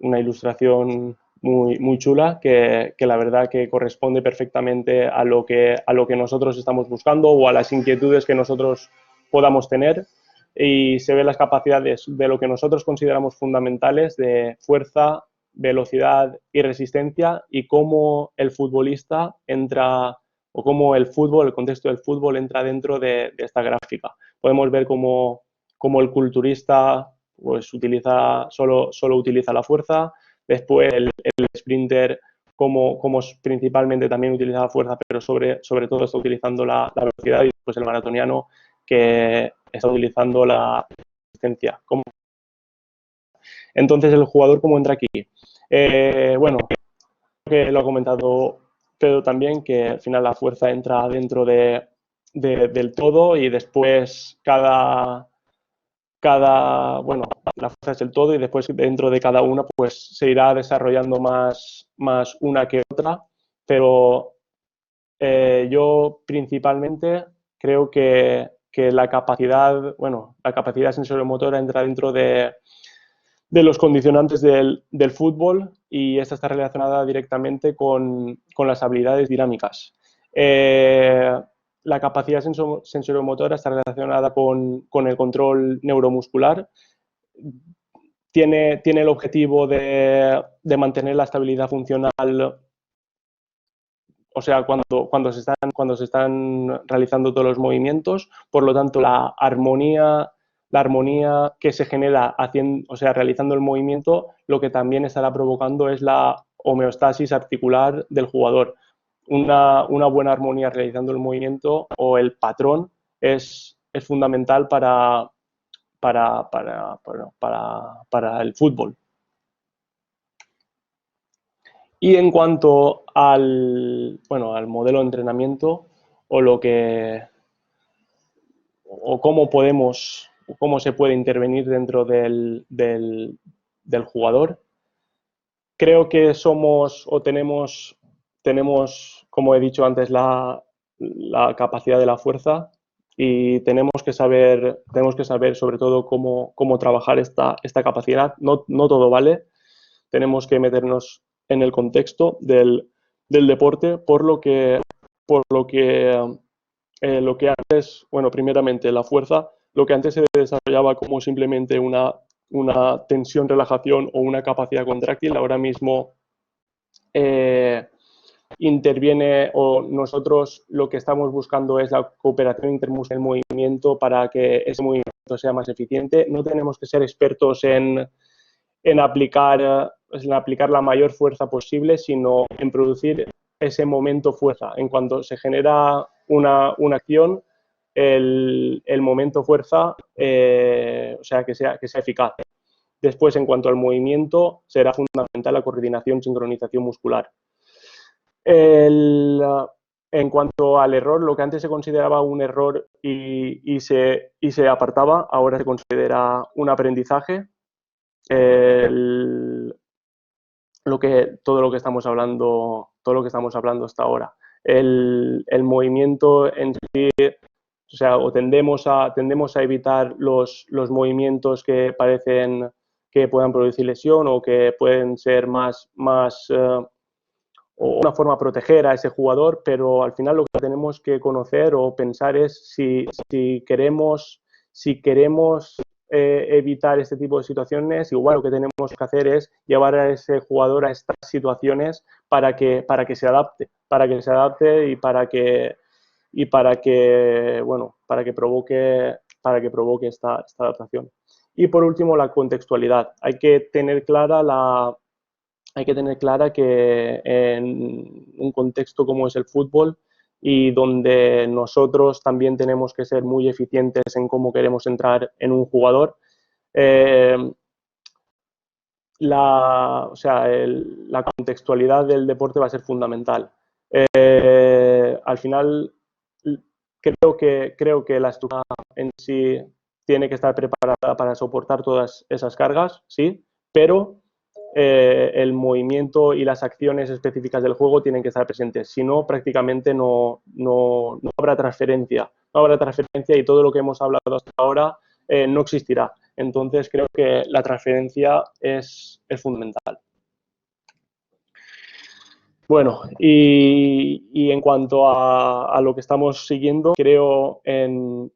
una ilustración muy chula que la verdad que corresponde perfectamente a lo que nosotros estamos buscando o a las inquietudes que nosotros podamos tener. Y se ven las capacidades de lo que nosotros consideramos fundamentales de fuerza, velocidad y resistencia y cómo el futbolista entra o cómo el contexto del fútbol entra dentro de esta gráfica. Podemos ver cómo el culturista pues solo utiliza la fuerza, después el sprinter como principalmente también utiliza la fuerza, pero sobre todo está utilizando la velocidad, y después el maratoniano que está utilizando la resistencia. Entonces, ¿el jugador cómo entra aquí? Bueno, que lo ha comentado Pedro también, que al final la fuerza entra dentro del todo y después bueno, la fuerza es el todo y después dentro de cada una pues se irá desarrollando más una que otra, pero yo principalmente creo que la capacidad sensoriomotora entra dentro de los condicionantes del fútbol y esta está relacionada directamente con las habilidades dinámicas. La capacidad sensoriomotora está relacionada con el control neuromuscular. Tiene el objetivo de mantener la estabilidad funcional, o sea, cuando se están realizando todos los movimientos. Por lo tanto, la armonía que se genera realizando el movimiento, lo que también estará provocando es la homeostasis articular del jugador. Una buena armonía realizando el movimiento o el patrón es fundamental para el fútbol. Y en cuanto al modelo de entrenamiento o cómo se puede intervenir dentro del jugador, creo que tenemos, como he dicho antes, la capacidad de la fuerza y tenemos que saber sobre todo cómo trabajar esta capacidad. No todo vale, tenemos que meternos en el contexto del deporte, por lo que antes, bueno, primeramente la fuerza, lo que antes se desarrollaba como simplemente una tensión, relajación o una capacidad contráctil, ahora mismo interviene, o nosotros lo que estamos buscando es la cooperación intermuscular en el movimiento para que ese movimiento sea más eficiente. No tenemos que ser expertos en aplicar la mayor fuerza posible, sino en producir ese momento fuerza. En cuanto se genera una acción, el momento fuerza, o sea, que sea eficaz. Después, en cuanto al movimiento, será fundamental la coordinación, sincronización muscular. En cuanto al error, lo que antes se consideraba un error y se apartaba, ahora se considera un aprendizaje. Todo lo que estamos hablando hasta ahora. El movimiento en sí o sea, o tendemos a evitar los movimientos que parecen que puedan producir lesión o que pueden ser más o una forma de proteger a ese jugador, pero al final lo que tenemos que conocer o pensar es si queremos evitar este tipo de situaciones, igual lo que tenemos que hacer es llevar a ese jugador a estas situaciones para que se adapte, y para que provoque esta adaptación. Y por último, la contextualidad. Hay que tener clara que en un contexto como es el fútbol y donde nosotros también tenemos que ser muy eficientes en cómo queremos entrar en un jugador, la contextualidad del deporte va a ser fundamental. Al final, creo que la estructura en sí tiene que estar preparada para soportar todas esas cargas, sí, pero el movimiento y las acciones específicas del juego tienen que estar presentes. Si no, prácticamente no habrá transferencia. No habrá transferencia y todo lo que hemos hablado hasta ahora no existirá. Entonces, creo que la transferencia es fundamental. Bueno, y en cuanto a lo que estamos siguiendo, creo mi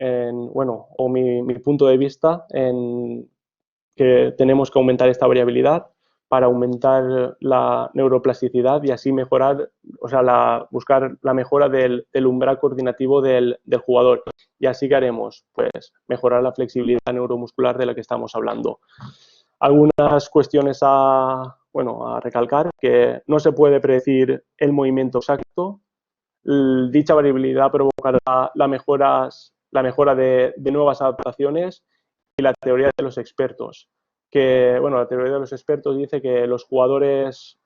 punto de vista en que tenemos que aumentar esta variabilidad para aumentar la neuroplasticidad y así mejorar, buscar la mejora del umbral coordinativo del jugador. Y así que haremos, pues, mejorar la flexibilidad neuromuscular de la que estamos hablando. Algunas cuestiones a recalcar, que no se puede predecir el movimiento exacto. Dicha variabilidad provocará la mejora de nuevas adaptaciones y la teoría de los expertos. La teoría de los expertos dice que los jugadores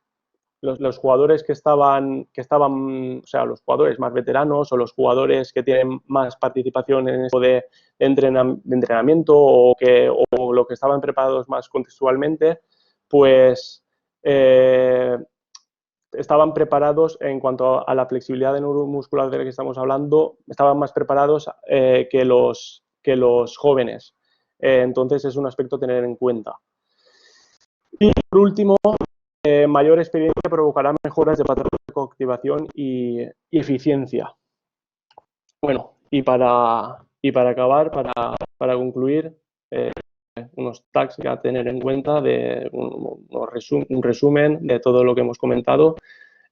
que estaban, o sea, los jugadores más veteranos o los jugadores que tienen más participación en esto de entrenamiento o lo que estaban preparados más contextualmente, pues estaban preparados en cuanto a la flexibilidad neuromuscular de la que estamos hablando, estaban más preparados que los jóvenes. Entonces es un aspecto a tener en cuenta. Y por último, mayor experiencia provocará mejoras de patrones de coactivación y eficiencia. Bueno, y para acabar, para concluir, unos tags a tener en cuenta, de un resumen de todo lo que hemos comentado.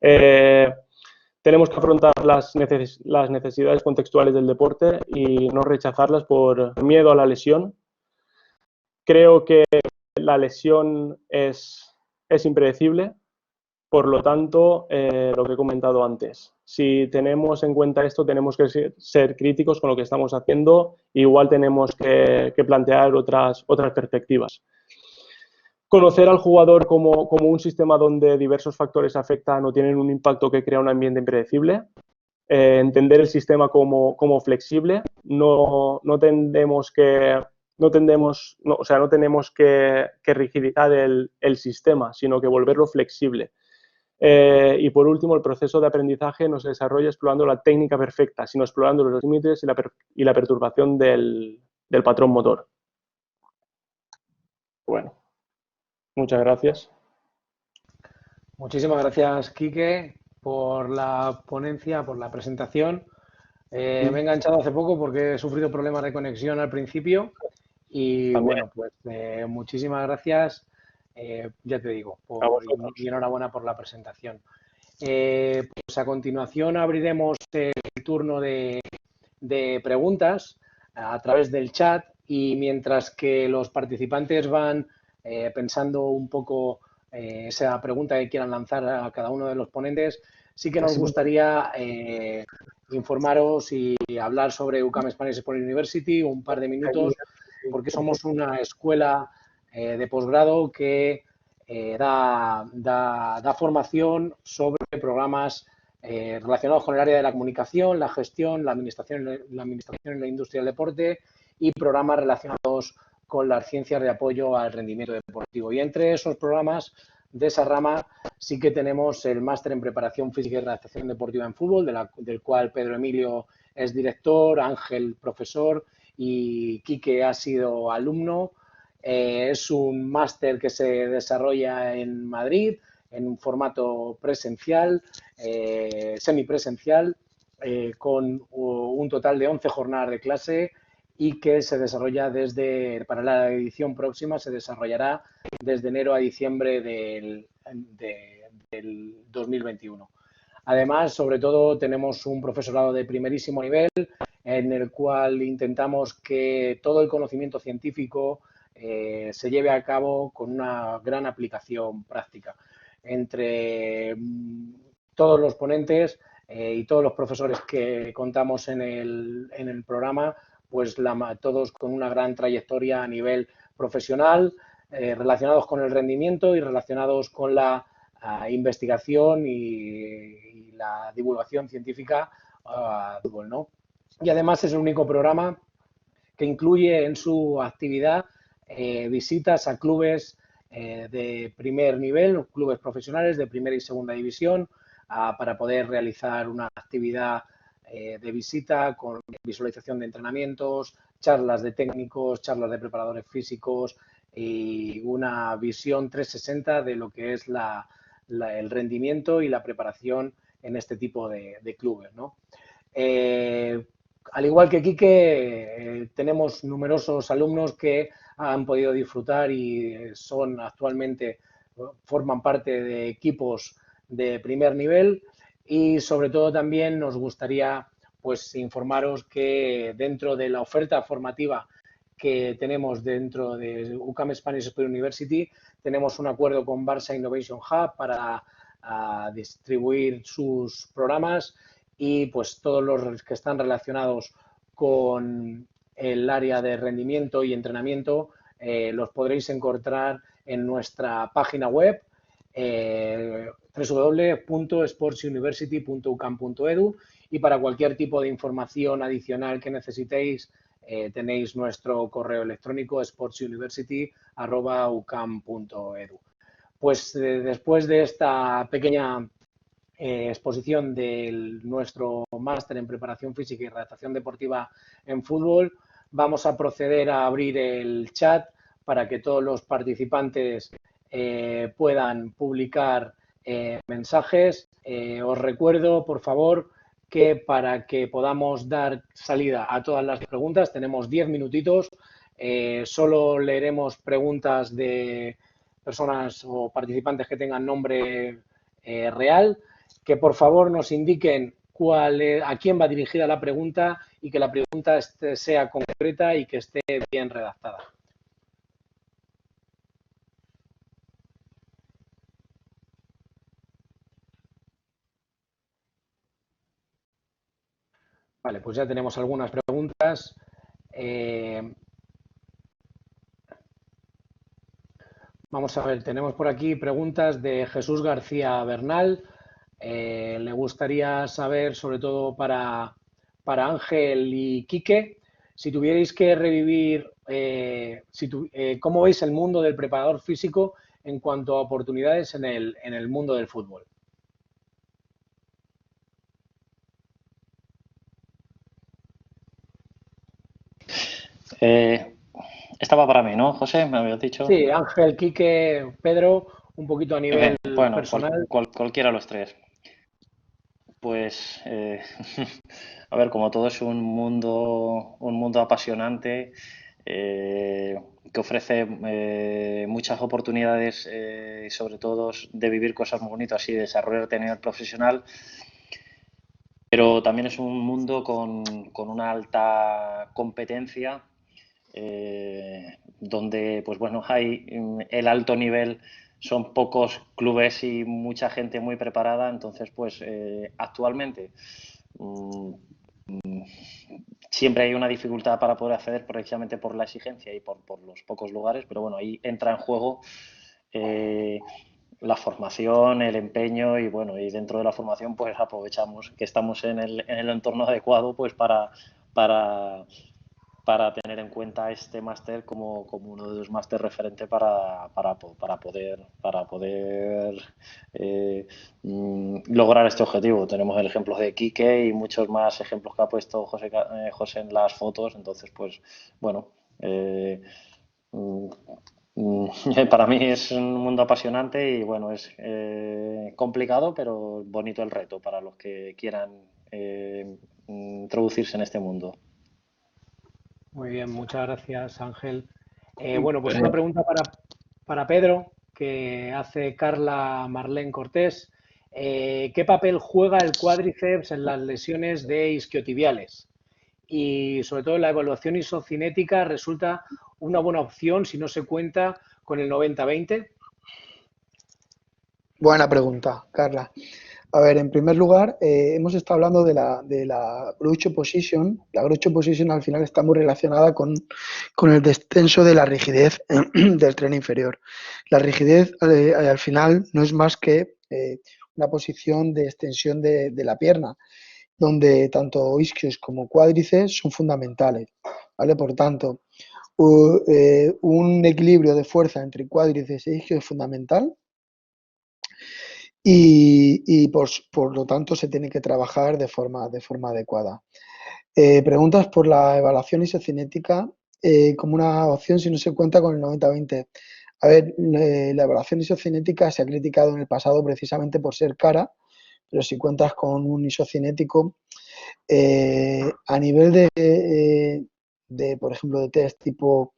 Tenemos que afrontar las necesidades contextuales del deporte y no rechazarlas por miedo a la lesión. Creo que la lesión es impredecible, por lo tanto, lo que he comentado antes, si tenemos en cuenta esto, tenemos que ser críticos con lo que estamos haciendo, igual tenemos que plantear otras perspectivas. Conocer al jugador como un sistema donde diversos factores afectan o tienen un impacto que crea un ambiente impredecible. Entender el sistema como flexible. No tenemos que rigidizar el sistema, sino que volverlo flexible. Y por último, el proceso de aprendizaje no se desarrolla explorando la técnica perfecta, sino explorando los límites y la perturbación del patrón motor. Bueno, muchas gracias. Muchísimas gracias, Quique, por la ponencia, por la presentación. Me he enganchado hace poco porque he sufrido problemas de conexión al principio y También. bueno, pues muchísimas gracias, ya te digo, y enhorabuena por la presentación. Pues a continuación abriremos el turno de preguntas a través del chat y mientras que los participantes van pensando un poco esa pregunta que quieran lanzar a cada uno de los ponentes, sí que nos gustaría informaros y hablar sobre UCAM Spanish Sport University un par de minutos, porque somos una escuela de posgrado que da formación sobre programas relacionados con el área de la comunicación, la gestión, la administración en la industria del deporte y programas relacionados con las ciencias de apoyo al rendimiento deportivo. Y entre esos programas de esa rama sí que tenemos el máster en preparación física y readaptación deportiva en fútbol, del cual Pedro Emilio es director, Ángel profesor y Quique ha sido alumno. Es un máster que se desarrolla en Madrid en un formato presencial, semipresencial, con un total de 11 jornadas de clase y que se desarrolla para la edición próxima, se desarrollará desde enero a diciembre del 2021. Además, sobre todo, tenemos un profesorado de primerísimo nivel en el cual intentamos que todo el conocimiento científico se lleve a cabo con una gran aplicación práctica. Entre todos los ponentes y todos los profesores que contamos en el programa, pues todos con una gran trayectoria a nivel profesional, relacionados con el rendimiento y relacionados con la investigación y la divulgación científica fútbol, ¿no? Y además es el único programa que incluye en su actividad visitas a clubes de primer nivel, clubes profesionales de primera y segunda división, para poder realizar una actividad de visita con visualización de entrenamientos, charlas de técnicos, charlas de preparadores físicos y una visión 360 de lo que es el rendimiento y la preparación en este tipo de clubes, ¿no? Al igual que Quique, tenemos numerosos alumnos que han podido disfrutar y forman parte de equipos de primer nivel y sobre todo también nos gustaría pues informaros que dentro de la oferta formativa que tenemos dentro de UCAM Spanish Sport University tenemos un acuerdo con Barça Innovation Hub para distribuir sus programas y pues todos los que están relacionados con el área de rendimiento y entrenamiento los podréis encontrar en nuestra página web www.sportsuniversity.ucam.edu y para cualquier tipo de información adicional que necesitéis tenéis nuestro correo electrónico sportsuniversity@ucam.edu. Pues después de esta pequeña exposición de nuestro máster en preparación física y redactación deportiva en fútbol, vamos a proceder a abrir el chat para que todos los participantes puedan publicar mensajes. Os recuerdo, por favor, que para que podamos dar salida a todas las preguntas tenemos 10 minutitos. Solo leeremos preguntas de personas o participantes que tengan nombre real, que por favor nos indiquen a quién va dirigida la pregunta y que la pregunta sea concreta y que esté bien redactada. Vale, pues ya tenemos algunas preguntas. Vamos a ver, tenemos por aquí preguntas de Jesús García Bernal. Le gustaría saber, sobre todo para Ángel y Quique, si tuvierais que revivir, ¿cómo veis el mundo del preparador físico en cuanto a oportunidades en el mundo del fútbol? Estaba para mí, ¿no, José? Me habías dicho. Sí, Ángel, Quique, Pedro, un poquito a nivel Bueno, personal. Cualquiera de los tres. Pues, a ver, como todo es un mundo apasionante que ofrece muchas oportunidades, sobre todo de vivir cosas muy bonitas y desarrollarte a nivel profesional, pero también es un mundo con una alta competencia, donde, pues bueno, hay el alto nivel. Son pocos clubes y mucha gente muy preparada, entonces pues actualmente siempre hay una dificultad para poder acceder precisamente por la exigencia y por los pocos lugares, pero bueno, ahí entra en juego la formación, el empeño y bueno, y dentro de la formación pues aprovechamos que estamos en el entorno adecuado pues para para tener en cuenta este máster como uno de los másteres referentes para poder lograr este objetivo. Tenemos el ejemplo de Quique y muchos más ejemplos que ha puesto José en las fotos. Entonces, pues, bueno, para mí es un mundo apasionante y, bueno, es complicado, pero bonito el reto para los que quieran introducirse en este mundo. Muy bien, muchas gracias, Ángel. Bueno, pues una pregunta para Pedro, que hace Carla Marlene Cortés. ¿Qué papel juega el cuádriceps en las lesiones de isquiotibiales? Y sobre todo la evaluación isocinética resulta una buena opción si no se cuenta con el 90-20. Buena pregunta, Carla. A ver, en primer lugar, hemos estado hablando de la Groucho Position. La Groucho Position al final está muy relacionada con el descenso de la rigidez del tren inferior. La rigidez al final no es más que una posición de extensión de la pierna, donde tanto isquios como cuádriceps son fundamentales, ¿vale? Por tanto, un equilibrio de fuerza entre cuádriceps e isquios es fundamental y por lo tanto se tiene que trabajar de forma adecuada. Preguntas por la evaluación isocinética como una opción si no se cuenta con el 90-20. A ver, la evaluación isocinética se ha criticado en el pasado precisamente por ser cara, pero si cuentas con un isocinético, a nivel por ejemplo, de test tipo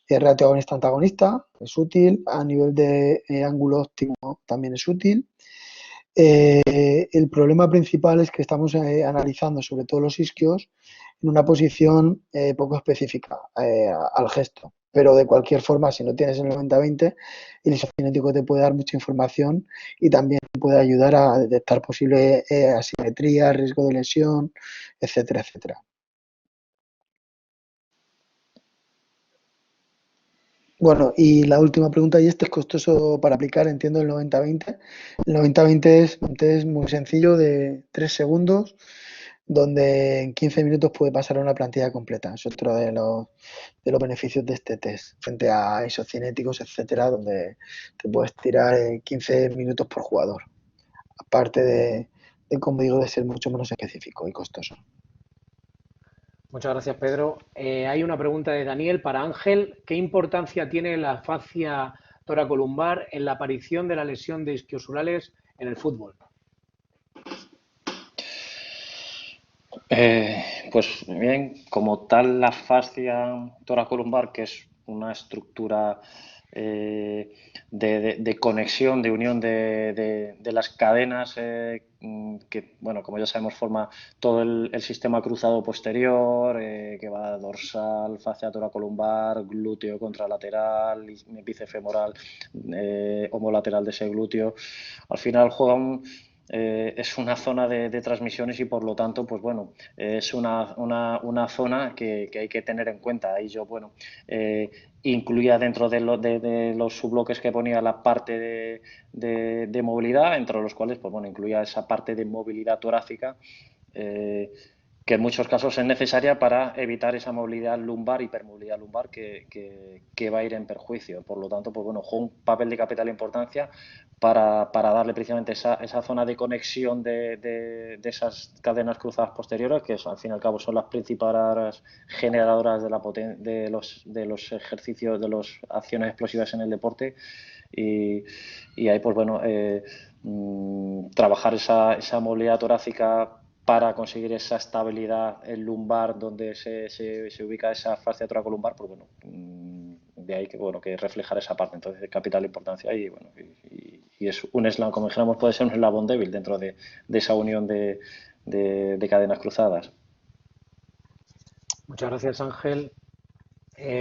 ratio agonista-antagonista, es útil. A nivel de ángulo óptimo también es útil. El problema principal es que estamos analizando sobre todo los isquios en una posición poco específica al gesto. Pero de cualquier forma, si no tienes el 90-20, el isocinético te puede dar mucha información y también puede ayudar a detectar posible asimetría, riesgo de lesión, etcétera, etcétera. Bueno, y la última pregunta, ¿y este es costoso para aplicar? Entiendo el 90-20. El 90-20 es un test muy sencillo de 3 segundos, donde en 15 minutos puede pasar a una plantilla completa. Es otro de los beneficios de este test, frente a isocinéticos, etcétera, donde te puedes tirar 15 minutos por jugador. Aparte como digo, de ser mucho menos específico y costoso. Muchas gracias, Pedro. Hay una pregunta de Daniel para Ángel. ¿Qué importancia tiene la fascia toracolumbar en la aparición de la lesión de isquiosurales en el fútbol? Pues bien, como tal la fascia toracolumbar, que es una estructura de conexión, de unión de las cadenas que, bueno, como ya sabemos, forma todo el sistema cruzado posterior, que va dorsal, fascia toracolumbar, glúteo contralateral, bíceps femoral, homolateral de ese glúteo. Al final juega es una zona de transmisiones y por lo tanto, pues bueno, es una zona que hay que tener en cuenta. Y yo, bueno, incluía dentro de los subbloques que ponía la parte de movilidad, entre los cuales, pues bueno, incluía esa parte de movilidad torácica, que en muchos casos es necesaria para evitar esa movilidad lumbar, hipermovilidad lumbar que va a ir en perjuicio. Por lo tanto, pues bueno, juega un papel de capital importancia para darle precisamente esa zona de conexión de esas cadenas cruzadas posteriores, que al fin y al cabo son las principales generadoras de los ejercicios, de las acciones explosivas en el deporte. Y ahí, pues bueno, trabajar esa movilidad torácica para conseguir esa estabilidad en lumbar donde se ubica esa fascia toracolumbar, pues bueno, de ahí que reflejar esa parte. Entonces, de capital importancia y bueno, y es un eslabón, como dijéramos, puede ser un eslabón débil dentro de esa unión de cadenas cruzadas. Muchas gracias, Ángel.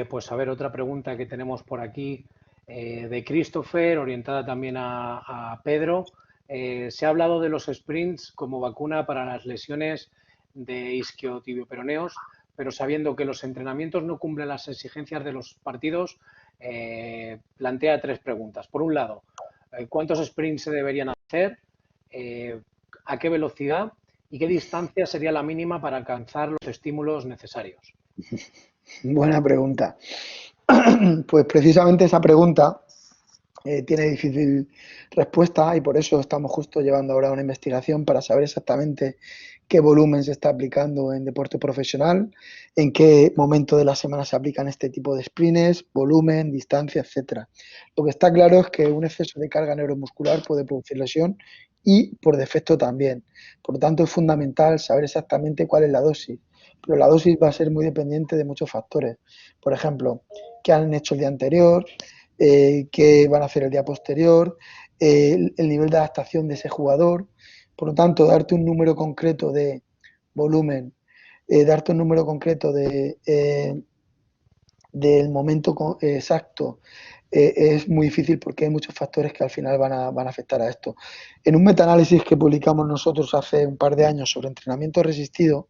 Pues a ver, otra pregunta que tenemos por aquí de Christopher, orientada también a Pedro. Se ha hablado de los sprints como vacuna para las lesiones de isquiotibioperoneos, pero sabiendo que los entrenamientos no cumplen las exigencias de los partidos, plantea 3 preguntas. Por un lado, ¿cuántos sprints se deberían hacer? ¿A qué velocidad? ¿Y qué distancia sería la mínima para alcanzar los estímulos necesarios? Buena pregunta. Pues precisamente esa pregunta tiene difícil respuesta y por eso estamos justo llevando ahora una investigación para saber exactamente qué volumen se está aplicando en deporte profesional, en qué momento de la semana se aplican este tipo de sprints, volumen, distancia, etcétera. Lo que está claro es que un exceso de carga neuromuscular puede producir lesión y por defecto también. Por lo tanto, es fundamental saber exactamente cuál es la dosis. Pero la dosis va a ser muy dependiente de muchos factores. Por ejemplo, qué han hecho el día anterior, qué van a hacer el día posterior, el nivel de adaptación de ese jugador. Por lo tanto, darte un número concreto de volumen, darte un número concreto del momento exacto es muy difícil porque hay muchos factores que al final van a afectar a esto. En un metaanálisis que publicamos nosotros hace un par de años sobre entrenamiento resistido,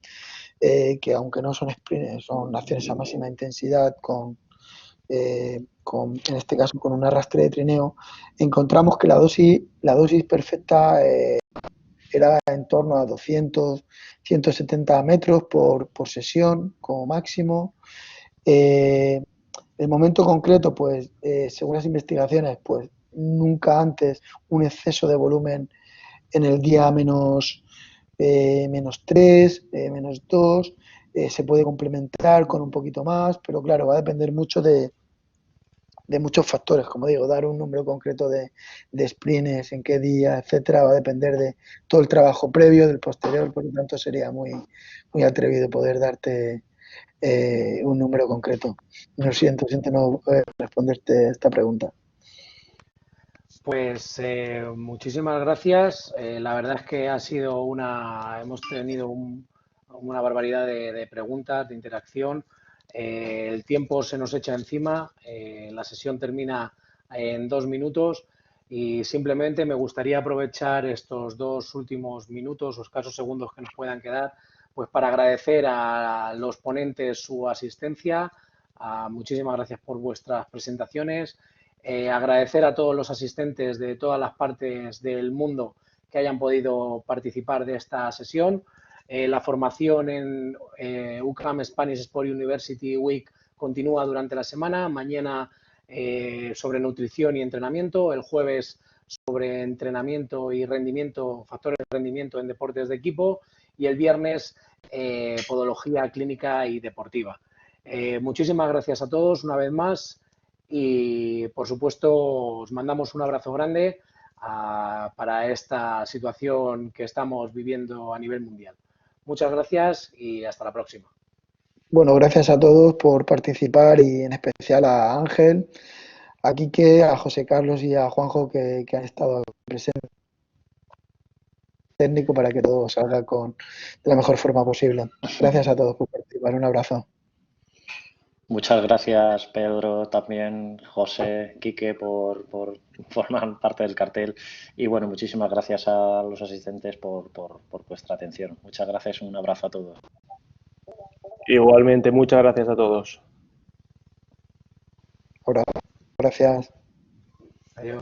que aunque no son sprints, son acciones a máxima intensidad en este caso con un arrastre de trineo, encontramos que la dosis perfecta era en torno a 200, 170 metros por sesión como máximo. Eh, el momento concreto, pues, según las investigaciones, pues nunca antes un exceso de volumen en el día menos 3, menos 2, se puede complementar con un poquito más, pero claro, va a depender mucho de muchos factores, como digo, dar un número concreto de sprints, en qué día, etcétera, va a depender de todo el trabajo previo, del posterior, por lo tanto sería muy atrevido poder darte un número concreto. Lo siento no poder responderte esta pregunta. Pues muchísimas gracias. La verdad es que hemos tenido una barbaridad de preguntas, de interacción. El tiempo se nos echa encima. La sesión termina en 2 minutos y simplemente me gustaría aprovechar estos 2 últimos minutos o escasos segundos que nos puedan quedar, pues para agradecer a los ponentes su asistencia. Muchísimas gracias por vuestras presentaciones. Agradecer a todos los asistentes de todas las partes del mundo que hayan podido participar de esta sesión. La formación en UCAM Spanish Sport University Week continúa durante la semana. Mañana sobre nutrición y entrenamiento. El jueves sobre entrenamiento y rendimiento, factores de rendimiento en deportes de equipo. Y el viernes podología clínica y deportiva. Muchísimas gracias a todos una vez más. Y, por supuesto, os mandamos un abrazo grande para esta situación que estamos viviendo a nivel mundial. Muchas gracias y hasta la próxima. Bueno, gracias a todos por participar y en especial a Ángel, a Quique, a José Carlos y a Juanjo que han estado presentes técnico para que todo salga de la mejor forma posible. Gracias a todos por participar. Un abrazo. Muchas gracias, Pedro, también José, Quique, por formar parte del cartel. Y bueno, muchísimas gracias a los asistentes por vuestra atención. Muchas gracias, un abrazo a todos. Igualmente, muchas gracias a todos. Gracias. Adiós.